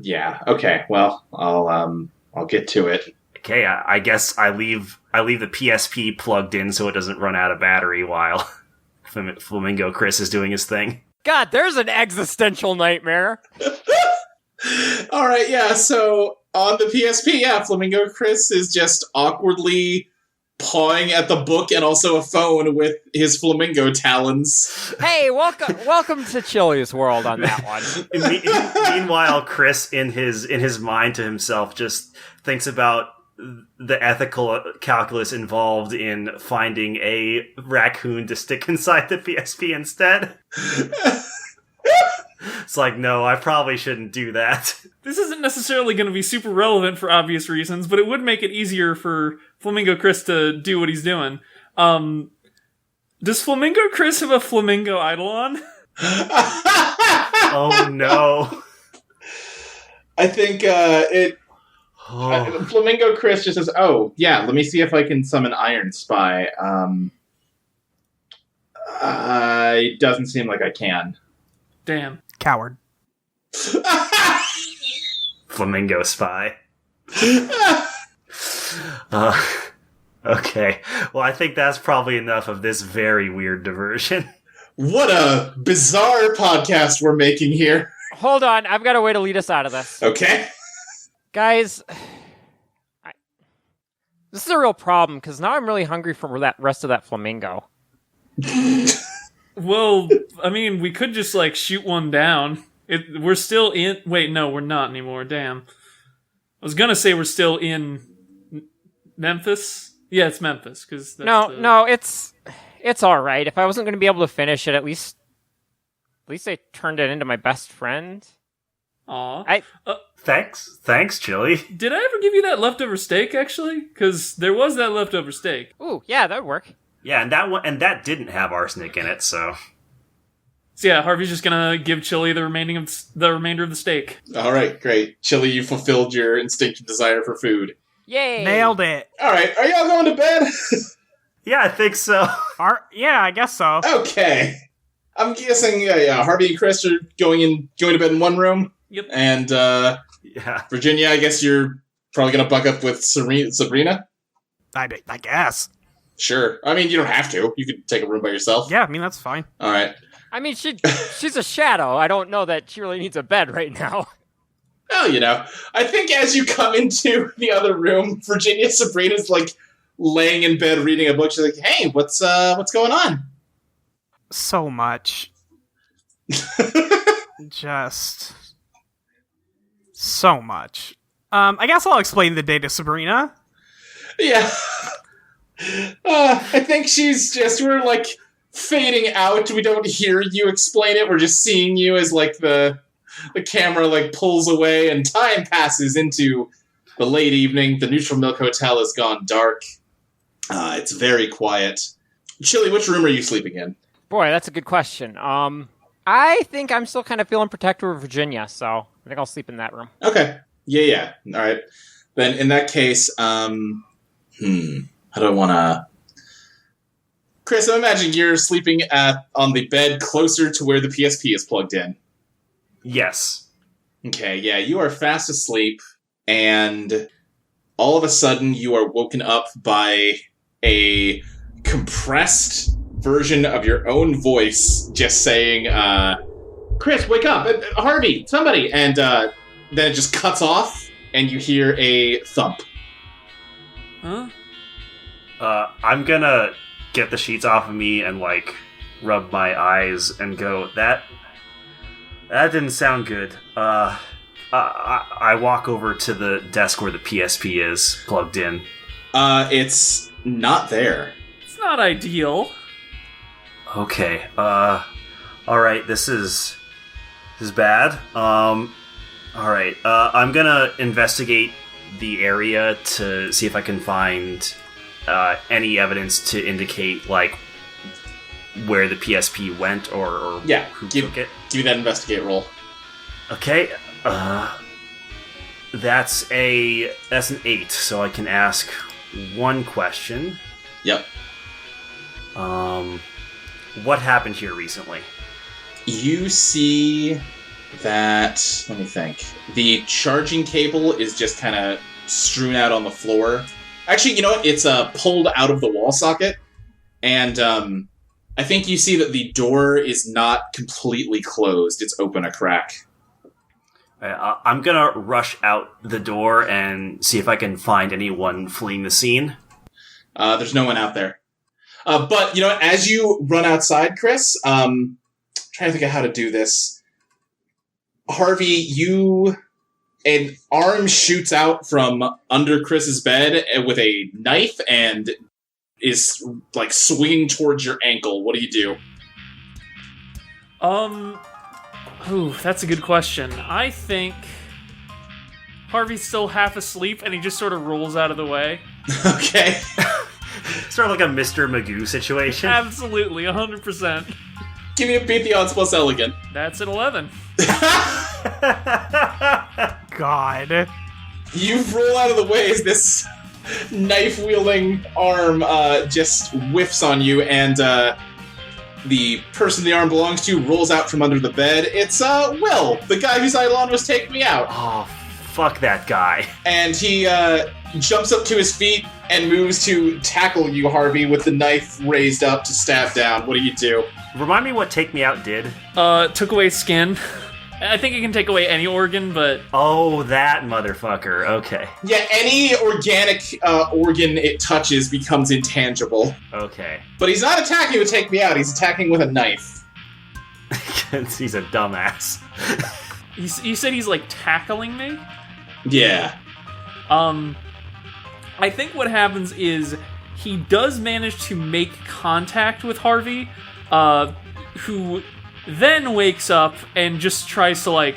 Okay, well, I'll get to it. Okay, I guess I leave the PSP plugged in so it doesn't run out of battery while Flamingo Chris is doing his thing. God, there's an existential nightmare. All right, yeah, so on the PSP, yeah, Flamingo Chris is just awkwardly pawing at the book and also a phone with his flamingo talons. Hey, welcome to Chili's world on that one. Meanwhile, Chris, in his mind to himself, just thinks about the ethical calculus involved in finding a raccoon to stick inside the PSP instead. It's like, no, I probably shouldn't do that. This isn't necessarily going to be super relevant for obvious reasons, but it would make it easier for Flamingo Chris to do what he's doing. Does Flamingo Chris have a flamingo Eidolon? Oh, no. I think Flamingo Chris just says, oh, yeah, let me see if I can summon Iron Spy. It doesn't seem like I can. Damn. Coward. Flamingo Spy. Okay. Well, I think that's probably enough of this very weird diversion. What a bizarre podcast we're making here. Hold on, I've got a way to lead us out of this. Okay. Guys, this is a real problem, because now I'm really hungry for that rest of that flamingo. Well, I mean, we could just, shoot one down. We're still in... Wait, no, we're not anymore. Damn. I was gonna say we're still in Memphis. Yeah, it's Memphis, because No, it's alright. If I wasn't going to be able to finish it, at least I turned it into my best friend. Aw. Thanks, Chili. Did I ever give you that leftover steak, actually? Because there was that leftover steak. Ooh, yeah, that would work. Yeah, and that didn't have arsenic in it, so... So yeah, Harvey's just gonna give Chili the remainder of the steak. Alright, great. Chili, you fulfilled your instinctive desire for food. Yay! Nailed it. Alright, are y'all going to bed? Yeah, I think so. Yeah, I guess so. Okay. I'm guessing Harvey and Chris are going to bed in one room. Yep. And Yeah. Virginia, I guess you're probably going to buck up with Sabrina? I guess. Sure. I mean, you don't have to. You could take a room by yourself. Yeah, I mean, that's fine. All right. I mean, she's a shadow. I don't know that she really needs a bed right now. Well, I think as you come into the other room, Sabrina's laying in bed reading a book. She's like, "Hey, what's going on?" So much. Just so much. I guess I'll explain the day to Sabrina. Yeah. I think we're fading out. We don't hear you explain it. We're just seeing you as the camera pulls away and time passes into the late evening. The Neutral Milk Hotel has gone dark. It's very quiet. Chili, which room are you sleeping in? Boy, that's a good question. I think I'm still kind of feeling protective of Virginia, so I think I'll sleep in that room. Okay. Yeah. All right. Then in that case, how do I want to... Chris, I'm imagining you're sleeping on the bed closer to where the PSP is plugged in. Yes. Okay, yeah, you are fast asleep, and all of a sudden you are woken up by a compressed version of your own voice just saying, Chris, wake up! Harvey, somebody! And then it just cuts off, and you hear a thump. Huh? I'm gonna get the sheets off of me and, rub my eyes and go, that didn't sound good. I walk over to the desk where the PSP is plugged in. It's not there. It's not ideal. Okay, alright, this is bad. Alright, I'm gonna investigate the area to see if I can find any evidence to indicate, where the PSP went or who took it. Give me that investigate roll. Okay, that's an 8, so I can ask one question. Yep. What happened here recently? You see that, let me think, the charging cable is just kind of strewn out on the floor. Actually, you know what? It's pulled out of the wall socket, and I think you see that the door is not completely closed. It's open a crack. I'm gonna rush out the door and see if I can find anyone fleeing the scene. There's no one out there. But, as you run outside, Chris, trying to think of how to do this. Harvey, an arm shoots out from under Chris's bed with a knife and is, swinging towards your ankle. What do you do? Ooh, that's a good question. I think Harvey's still half asleep, and he just sort of rolls out of the way. Okay. Sort of like a Mr. Magoo situation. Absolutely, 100%. Give me a beat the odds plus elegant. That's an 11. God. You roll out of the way as this knife-wielding arm just whiffs on you, and the person the arm belongs to rolls out from under the bed. It's Will, the guy whose Eidolon was taking me out. Oh, fuck that guy. And he jumps up to his feet and moves to tackle you, Harvey, with the knife raised up to stab down. What do you do? Remind me what Take Me Out did. Took away skin. I think it can take away any organ, but... Oh, that motherfucker. Okay. Yeah, any organic organ it touches becomes intangible. Okay. But he's not attacking with Take Me Out, he's attacking with a knife. He's a dumbass. You said he's, tackling me? Yeah. I think what happens is he does manage to make contact with Harvey, who then wakes up and just tries to,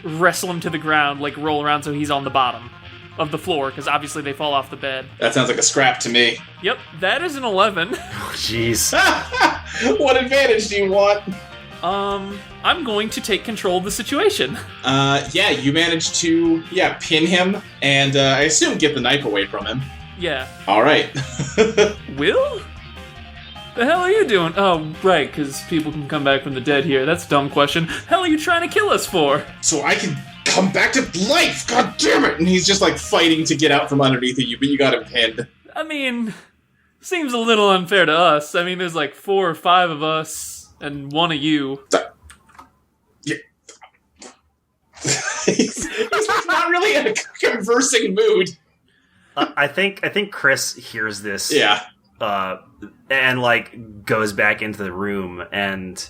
wrestle him to the ground, roll around so he's on the bottom of the floor, because obviously they fall off the bed. That sounds like a scrap to me. Yep, that is an 11. Oh, jeez. What advantage do you want? I'm going to take control of the situation. Yeah, you managed to, pin him, and I assume get the knife away from him. Yeah. Alright. Will? The hell are you doing? Oh, right, because people can come back from the dead here. That's a dumb question. Hell are you trying to kill us for? So I can come back to life, god damn it! And he's just, fighting to get out from underneath of you, but you got him pinned. I mean, seems a little unfair to us. I mean, there's 4 or 5 of us, and 1 of you. Yeah. he's not really in a conversing mood. I think Chris hears this. Yeah. And goes back into the room and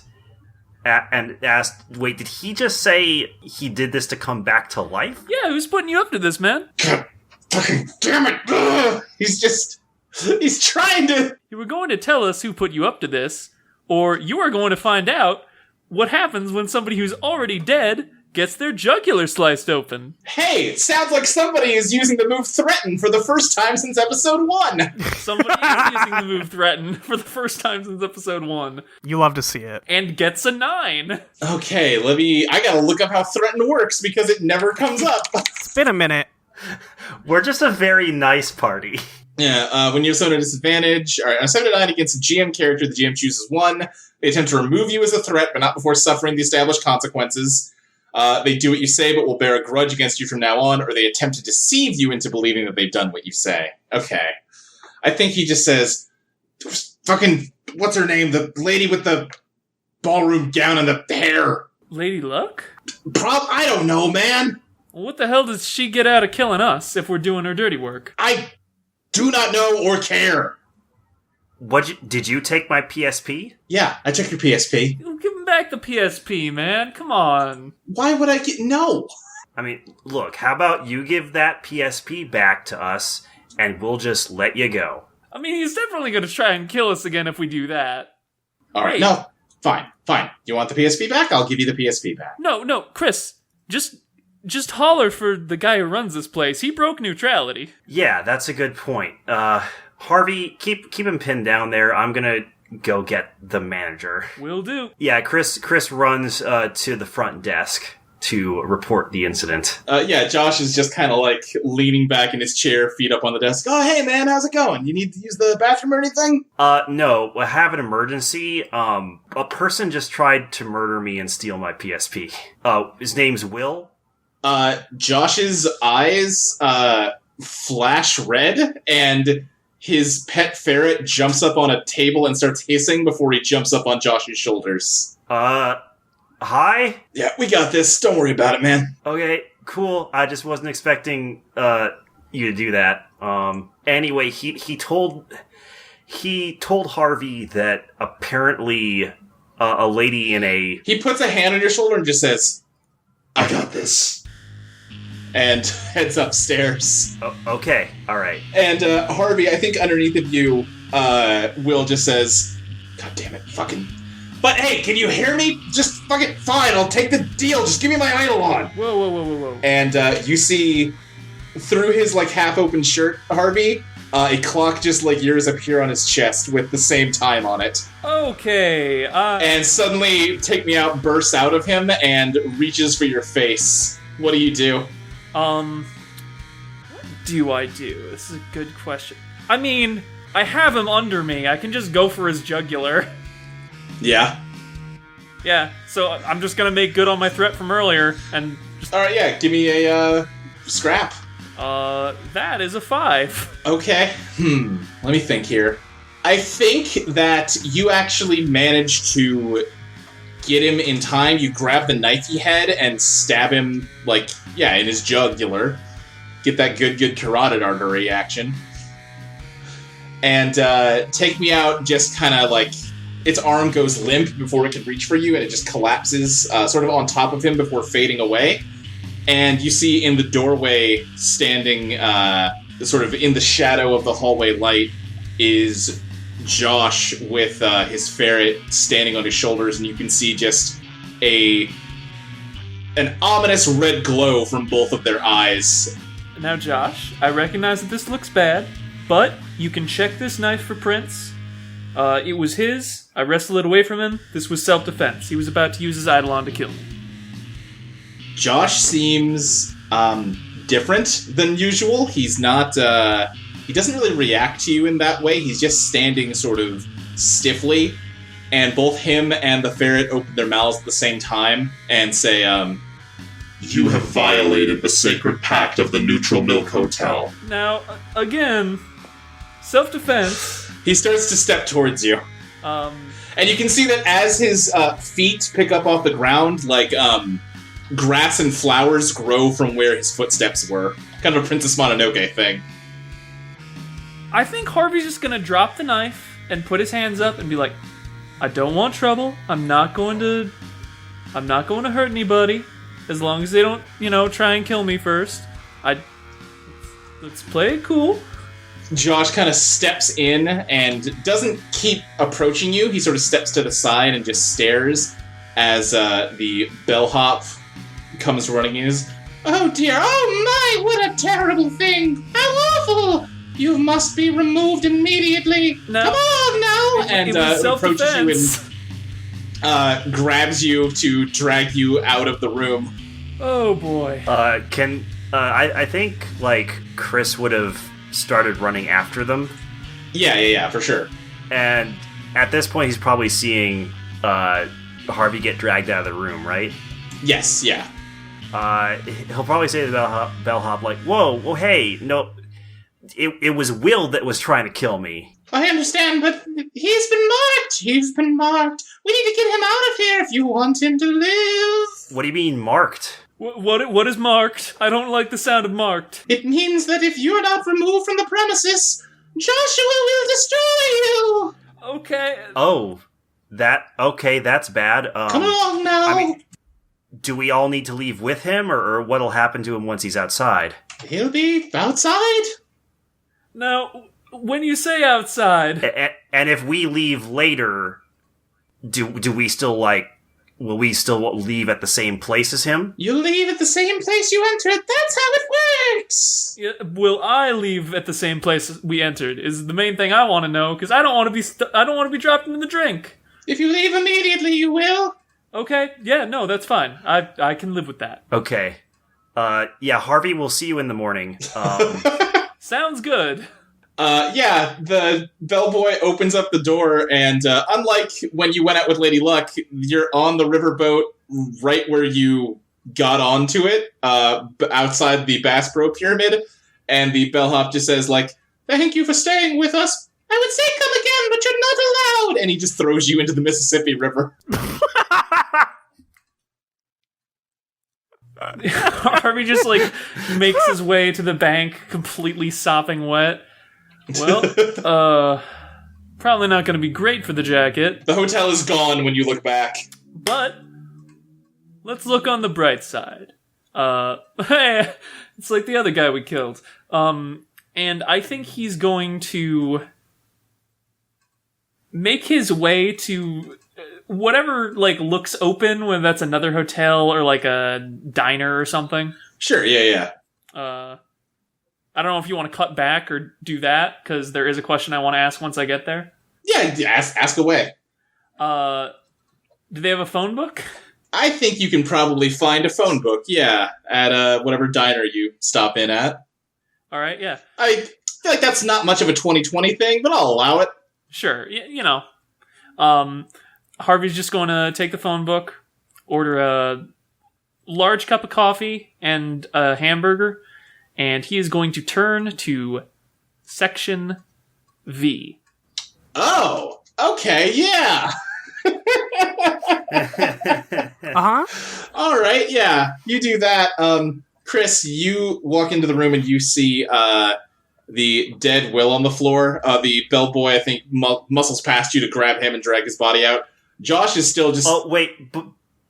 asked, "Wait, did he just say he did this to come back to life?" Yeah, who's putting you up to this, man? God fucking damn it! Ugh. He's trying to. You were going to tell us who put you up to this, or you are going to find out what happens when somebody who's already dead gets their jugular sliced open. Hey, it sounds like somebody is using the move Threaten for the first time since episode 1. Somebody is using the move Threaten for the first time since episode 1. You love to see it. And gets a 9. Okay, I gotta look up how Threaten works because it never comes up. It's been a minute. We're just a very nice party. Yeah, when you have someone at a disadvantage, alright, on a 7 to 9 against a GM character, the GM chooses 1. They attempt to remove you as a threat, but not before suffering the established consequences. They do what you say, but will bear a grudge against you from now on, or they attempt to deceive you into believing that they've done what you say. Okay. I think he just says, fucking, what's her name? The lady with the ballroom gown and the hair. Lady Luck? I don't know, man. Well, what the hell does she get out of killing us if we're doing her dirty work? I do not know or care. Did you take my PSP? Yeah, I took your PSP. Give him back the PSP, man. Come on. Why would I get... No. I mean, look, how about you give that PSP back to us, and we'll just let you go. I mean, he's definitely going to try and kill us again if we do that. All right, no, fine. You want the PSP back? I'll give you the PSP back. No, Chris, just holler for the guy who runs this place. He broke neutrality. Yeah, that's a good point. Harvey, keep him pinned down there. I'm gonna go get the manager. Will do. Yeah, Chris runs to the front desk to report the incident. Yeah, Josh is just kind of leaning back in his chair, feet up on the desk. Oh, hey man, how's it going? You need to use the bathroom or anything? No, I have an emergency. A person just tried to murder me and steal my PSP. His name's Will. Josh's eyes flash red, and his pet ferret jumps up on a table and starts hissing before he jumps up on Josh's shoulders. Hi? Yeah, we got this. Don't worry about it, man. Okay, cool. I just wasn't expecting you to do that. Anyway, he told he told Harvey that apparently a lady in a... He puts a hand on your shoulder and just says, I got this. And heads upstairs. Oh, okay, alright. And Harvey, I think underneath of you, Will just says, God damn it, fucking... But hey, can you hear me? Just fucking fine, I'll take the deal, just give me my Eidolon. Whoa. And you see, through his, like, half-open shirt, Harvey, a clock just like yours appear on his chest with the same time on it. Okay, And suddenly, Take Me Out bursts out of him and reaches for your face. What do? What do I do? This is a good question. I mean, I have him under me. I can just go for his jugular. Yeah. Yeah, so I'm just gonna make good on my threat from earlier, and just... Alright, yeah, give me a, scrap. That is a 5. Okay. Let me think here. I think that you actually managed to get him in time. You grab the knifey head and stab him, like, yeah, in his jugular. Get that good carotid artery action. And, Take Me Out just kind of, like, its arm goes limp before it can reach for you, and it just collapses, sort of on top of him before fading away. And you see in the doorway, standing sort of in the shadow of the hallway light, is Josh with his ferret standing on his shoulders, and you can see just an ominous red glow from both of their eyes. Now, Josh, I recognize that this looks bad, but you can check this knife for prints. It was his. I wrestled it away from him. This was self-defense. He was about to use his Eidolon to kill me. Josh seems different than usual. He's not, he doesn't really react to you in that way. He's just standing sort of stiffly, and both him and the ferret open their mouths at the same time and say, You have violated the sacred pact of the Neutral Milk Hotel. Now, again, self-defense. He starts to step towards you. And you can see that as his feet pick up off the ground, like, grass and flowers grow from where his footsteps were. Kind of a Princess Mononoke thing. I think Harvey's just gonna drop the knife and put his hands up and be like, I don't want trouble. I'm not going to hurt anybody. As long as they don't, try and kill me first. Let's play it cool. Josh kind of steps in and doesn't keep approaching you. He sort of steps to the side and just stares as the bellhop comes running in. Oh dear, oh my, what a terrible thing! How awful! You must be removed immediately! No. Come on now! And approaches you and grabs you to drag you out of the room. Oh boy. I think, like, Chris would have started running after them. Yeah, for sure. And at this point, he's probably seeing Harvey get dragged out of the room, right? Yes, yeah. He'll probably say to the bellhop, like, whoa, hey, no, it was Will that was trying to kill me. I understand, but he's been marked. We need to get him out of here if you want him to live. What do you mean, marked? What is marked? I don't like the sound of marked. It means that if you're not removed from the premises, Joshua will destroy you! Okay. Oh, that's bad. Come along now! I mean, do we all need to leave with him, or what'll happen to him once he's outside? He'll be outside. Now, when you say outside... And if we leave later, do we still, like... Will we still leave at the same place as him? You leave at the same place you entered. That's how it works. Yeah, will I leave at the same place we entered? Is the main thing I want to know, because I don't want to be dropped in the drink. If you leave immediately, you will. Okay. Yeah. No, that's fine. I can live with that. Okay. Yeah. Harvey, we'll see you in the morning. Sounds good. Yeah, the bellboy opens up the door, and unlike when you went out with Lady Luck, you're on the riverboat right where you got onto it, outside the Bass Pro Pyramid, and the bellhop just says, like, thank you for staying with us. I would say come again, but you're not allowed! And he just throws you into the Mississippi River. Harvey just, like, makes his way to the bank, completely sopping wet. Well, Probably not going to be great for the jacket, The hotel is gone when you look back. but let's look on the bright side. Hey, it's like the other guy we killed. And I think he's going to make his way to whatever, like, looks open, whether that's another hotel or, like, a diner or something. Sure, yeah. I don't know if you want to cut back or do that, because there is a question I want to ask once I get there. Yeah, ask away. Do they have a phone book? I think you can probably find a phone book, yeah, at whatever diner you stop in at. All right, yeah. I feel like that's not much of a 2020 thing, but I'll allow it. Sure, you know. Harvey's just going to take the phone book, order a large cup of coffee and a hamburger, and he is going to turn to Section V. Oh, okay, yeah. All right, yeah, you do that. Chris, you walk into the room and you see the dead Will on the floor. The bellboy, I think, muscles past you to grab him and drag his body out. Josh is still just... Oh, wait.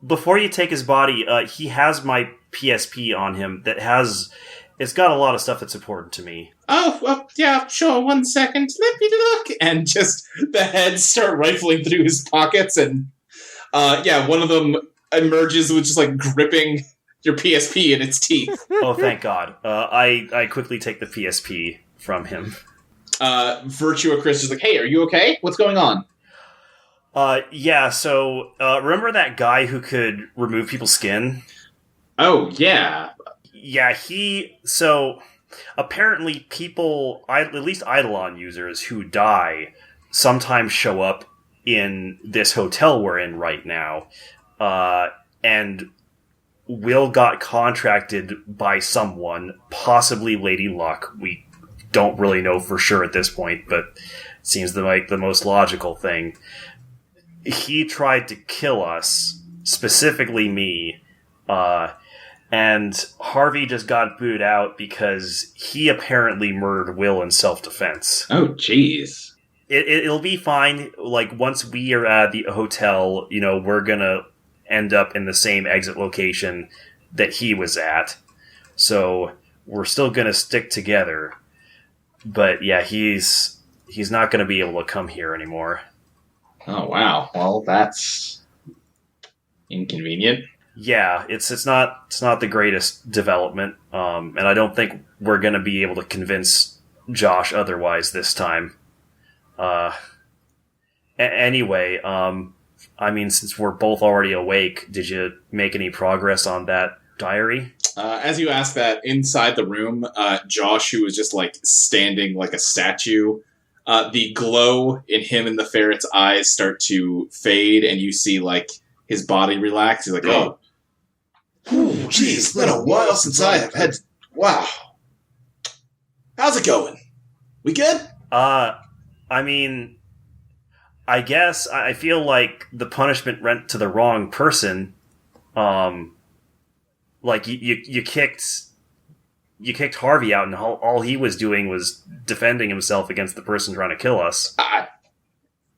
Before you take his body, he has my PSP on him that has... It's got a lot of stuff that's important to me. Oh, well, yeah, sure, 1 second. Let me look. And just the heads start rifling through his pockets, and one of them emerges with just, like, gripping your PSP in its teeth. Oh, thank God. I quickly take the PSP from him. Virtua Chris is like, hey, are you okay? What's going on? So remember that guy who could remove people's skin? Oh, yeah. Yeah, so apparently people, at least Eidolon users who die, sometimes show up in this hotel we're in right now. And Will got contracted by someone, possibly Lady Luck. We don't really know for sure at this point, but it seems like the most logical thing. He tried to kill us, specifically me, and Harvey just got booted out because he apparently murdered Will in self-defense. Oh, jeez. It'll be fine. Like, once we are at the hotel, we're gonna end up in the same exit location that he was at. So we're still gonna stick together. But yeah, he's not gonna be able to come here anymore. Oh, wow. Well, that's inconvenient. Yeah, it's not the greatest development, and I don't think we're going to be able to convince Josh otherwise this time. Anyway, since we're both already awake, did you make any progress on that diary? As you ask that, inside the room, Josh, who was just like standing like a statue, the glow in him and the ferret's eyes start to fade, and you see like his body relax. He's like, oh. Ooh, geez, it's been a while since I have had... Wow. How's it going? We good? I guess I feel like the punishment went to the wrong person. Like, you kicked Harvey out, and all he was doing was defending himself against the person trying to kill us.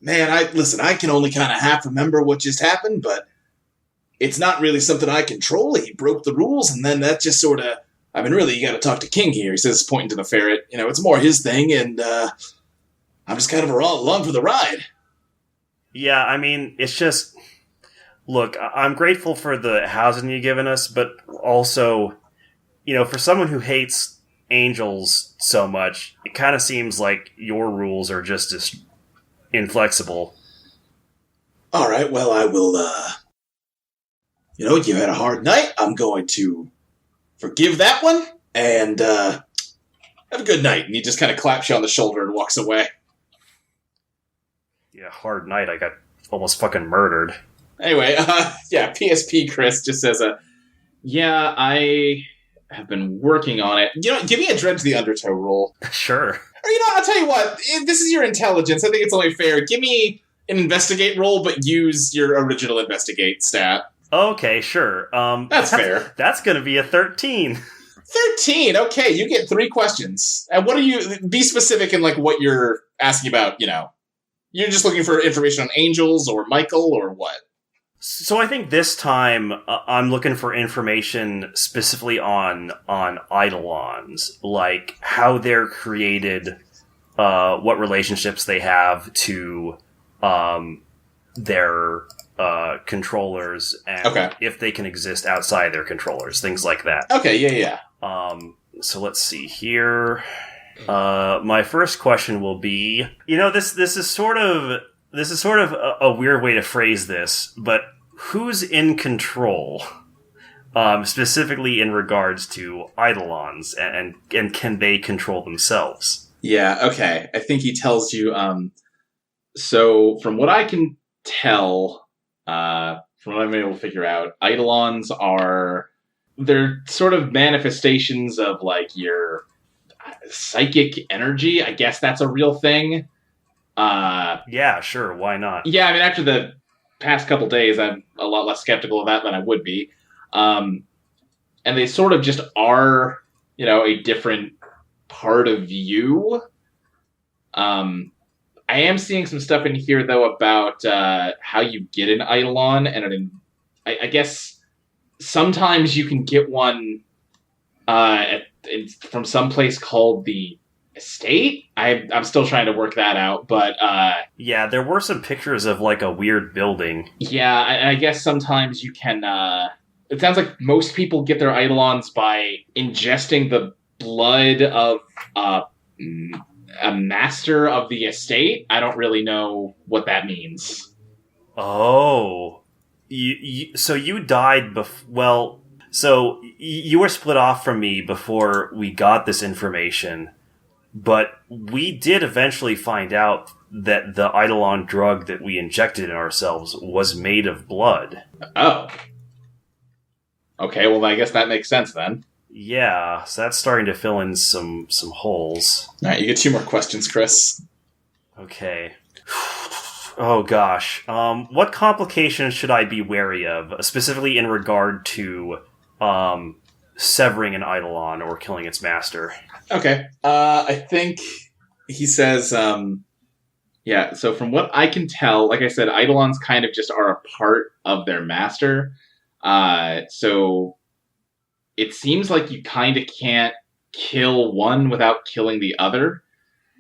Man, I can only kind of half remember what just happened, but it's not really something I control. He broke the rules, and then that just sort of... really, you gotta talk to King here, he says, pointing to the ferret. It's more his thing, and I'm just kind of along for the ride. Yeah, it's just... Look, I'm grateful for the housing you've given us, but also, for someone who hates angels so much, it kind of seems like your rules are just as inflexible. All right, well, I will, you had a hard night. I'm going to forgive that one, and have a good night. And he just kind of claps you on the shoulder and walks away. Yeah, hard night. I got almost fucking murdered. Anyway, PSP Chris just says, I have been working on it. Give me a Dread to the Undertow roll. Sure. Or, I'll tell you what, this is your intelligence. I think it's only fair. Give me an investigate roll, but use your original investigate stat. Okay, sure. That's fair. That's gonna be a 13. 13? Okay, you get 3 questions. And what are you... Be specific in, like, what you're asking about, You're just looking for information on angels or Michael or what? So I think this time I'm looking for information specifically on Eidolons, like how they're created, what relationships they have to their controllers, and if they can exist outside their controllers, things like that. Okay, yeah. So let's see here. My first question will be, this is sort of a weird way to phrase this, but who's in control? Specifically in regards to Eidolons, and can they control themselves? Yeah, okay. I think he tells you, so from what I can tell, from what I'm able to figure out, Eidolons they're sort of manifestations of, like, your psychic energy. I guess that's a real thing. Yeah, sure, why not? Yeah, I mean, after the past couple days, I'm a lot less skeptical of that than I would be. And they sort of just are, a different part of you. I am seeing some stuff in here, though, about how you get an Eidolon, and I guess sometimes you can get one from some place called the Estate. I'm still trying to work that out, but yeah, there were some pictures of, like, a weird building. Yeah, and I guess sometimes you can. It sounds like most people get their Eidolons by ingesting the blood of a master of the estate. I don't really know what that means. Oh, so you died so you were split off from me before we got this information, but we did eventually find out that the Eidolon drug that we injected in ourselves was made of blood. Oh. Okay, well, I guess that makes sense then. Yeah, so that's starting to fill in some holes. Alright, you get 2 more questions, Chris. Okay. Oh gosh. What complications should I be wary of, specifically in regard to severing an Eidolon or killing its master? Okay. I think he says, so from what I can tell, like I said, Eidolons kind of just are a part of their master. So it seems like you kind of can't kill one without killing the other.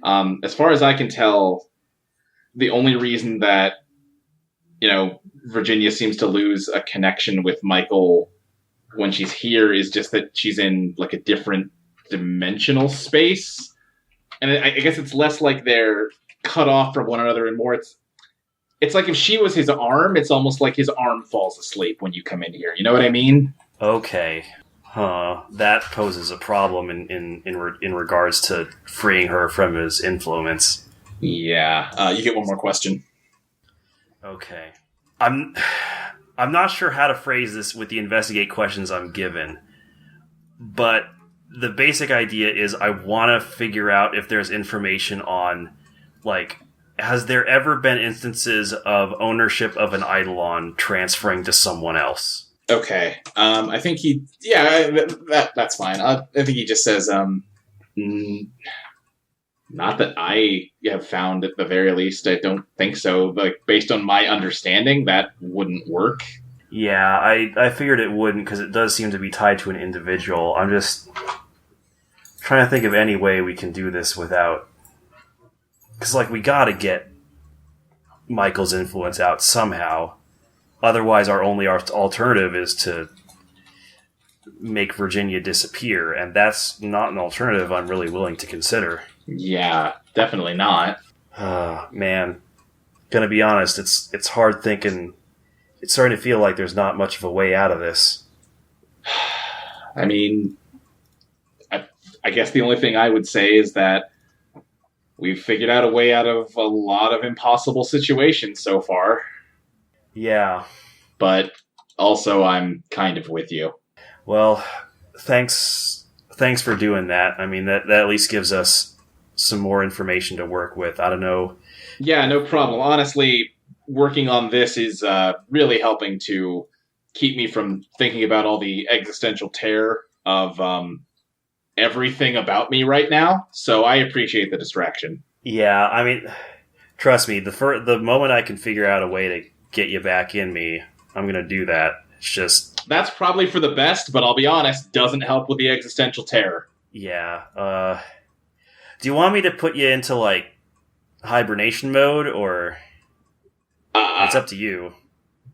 As far as I can tell, the only reason that, Virginia seems to lose a connection with Michael when she's here is just that she's in, like, a different dimensional space. And I guess it's less like they're cut off from one another and more it's like if she was his arm, it's almost like his arm falls asleep when you come in here. You know what I mean? Okay. That poses a problem in regards to freeing her from his influence. Yeah. You get one more question. Okay. I'm not sure how to phrase this with the investigate questions I'm given, but the basic idea is I want to figure out if there's information on, like, has there ever been instances of ownership of an Eidolon transferring to someone else? Okay. I think that's fine. I think he just says, not that I have found, at the very least. I don't think so. Like, based on my understanding, that wouldn't work. Yeah, I figured it wouldn't, because it does seem to be tied to an individual. I'm just trying to think of any way we can do this without... Because, like, we gotta get Michael's influence out somehow. Otherwise, our only alternative is to make Virginia disappear, and that's not an alternative I'm really willing to consider. Yeah, definitely not. Man. Gonna be honest, it's hard thinking... It's starting to feel like there's not much of a way out of this. I mean, I guess the only thing I would say is that we've figured out a way out of a lot of impossible situations so far. Yeah. But also, I'm kind of with you. Well, thanks for doing that. I mean, that at least gives us some more information to work with. I don't know. Yeah, no problem. Honestly, working on this is really helping to keep me from thinking about all the existential terror of everything about me right now. So I appreciate the distraction. Yeah, I mean, Trust me, the moment I can figure out a way to get you back in me, I'm gonna do that. It's just... That's probably for the best, but I'll be honest, doesn't help with the existential terror. Yeah, do you want me to put you into, like, hibernation mode, or... it's up to you.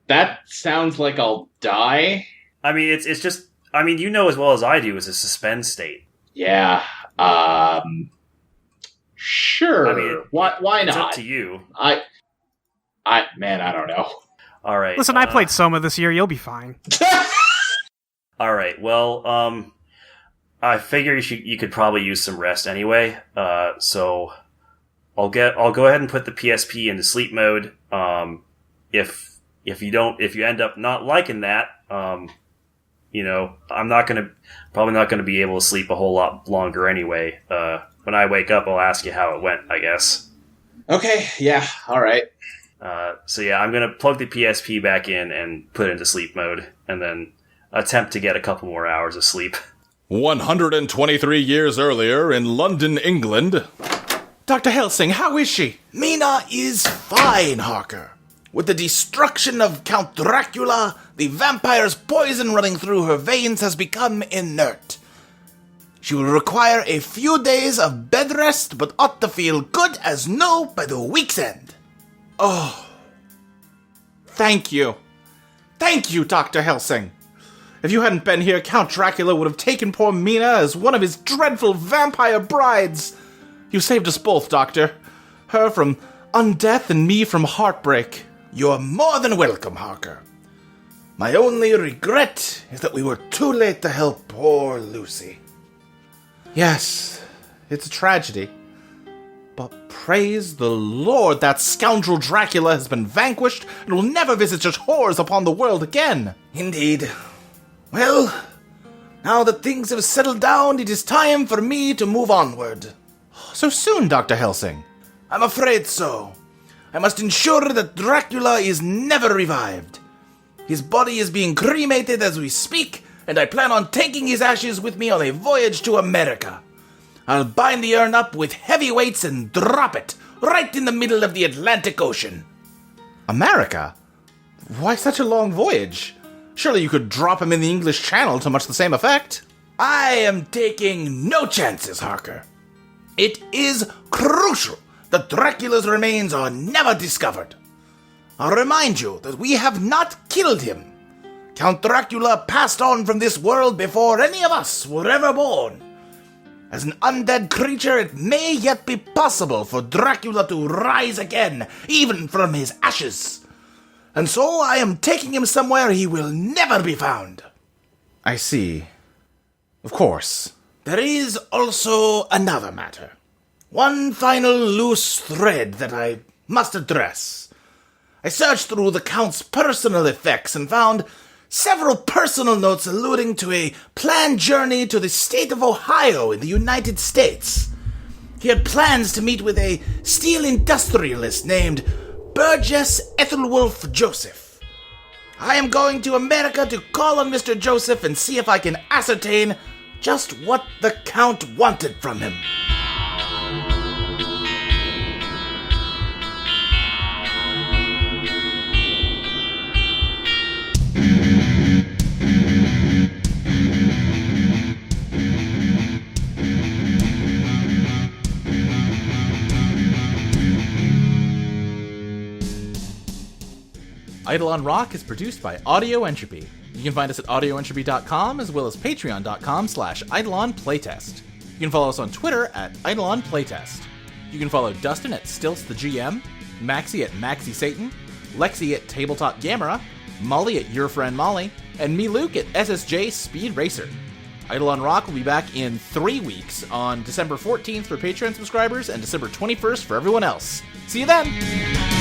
That sounds like I'll die. I mean, it's just... I mean, you know as well as I do, it's a suspend state. Yeah, sure. I mean, why not? It's up to you. Man, I don't know. All right. Listen, I played Soma this year. You'll be fine. All right. Well, I figure you could probably use some rest anyway. So I'll go ahead and put the PSP into sleep mode. If you end up not liking that, I'm probably not gonna be able to sleep a whole lot longer anyway. When I wake up, I'll ask you how it went, I guess. Okay. Yeah. All right. So yeah, I'm gonna plug the PSP back in and put it into sleep mode, and then attempt to get a couple more hours of sleep. 123 years earlier in London, England. Dr. Helsing, how is she? Mina is fine, Harker. With the destruction of Count Dracula, the vampire's poison running through her veins has become inert. She will require a few days of bed rest, but ought to feel good as new by the week's end. Oh. Thank you. Thank you, Dr. Helsing. If you hadn't been here, Count Dracula would have taken poor Mina as one of his dreadful vampire brides. You saved us both, Doctor. Her from undeath and me from heartbreak. You're more than welcome, Harker. My only regret is that we were too late to help poor Lucy. Yes, it's a tragedy. But praise the Lord, that scoundrel Dracula has been vanquished and will never visit such horrors upon the world again. Indeed. Well, now that things have settled down, it is time for me to move onward. So soon, Dr. Helsing? I'm afraid so. I must ensure that Dracula is never revived. His body is being cremated as we speak, and I plan on taking his ashes with me on a voyage to America. I'll bind the urn up with heavy weights and drop it right in the middle of the Atlantic Ocean. America? Why such a long voyage? Surely you could drop him in the English Channel to much the same effect. I am taking no chances, Harker. It is crucial that Dracula's remains are never discovered. I'll remind you that we have not killed him. Count Dracula passed on from this world before any of us were ever born. As an undead creature, it may yet be possible for Dracula to rise again, even from his ashes. And so I am taking him somewhere he will never be found. I see. Of course. There is also another matter. One final loose thread that I must address. I searched through the Count's personal effects and found several personal notes alluding to a planned journey to the state of Ohio in the United States. He had plans to meet with a steel industrialist named Burgess Ethelwolf Joseph. I am going to America to call on Mr. Joseph and see if I can ascertain just what the Count wanted from him. Eidolon Rock is produced by Audio Entropy. You can find us at audioentropy.com as well as patreon.com/Eidolon Playtest. You can follow us on Twitter at Eidolon Playtest. You can follow Dustin at Stilts the GM, Maxie at Maxie Satan, Lexi at Tabletop Gamera, Molly at Your Friend Molly, and me, Luke, at SSJ Speed Racer. Eidolon Rock will be back in 3 weeks on December 14th for Patreon subscribers and December 21st for everyone else. See you then!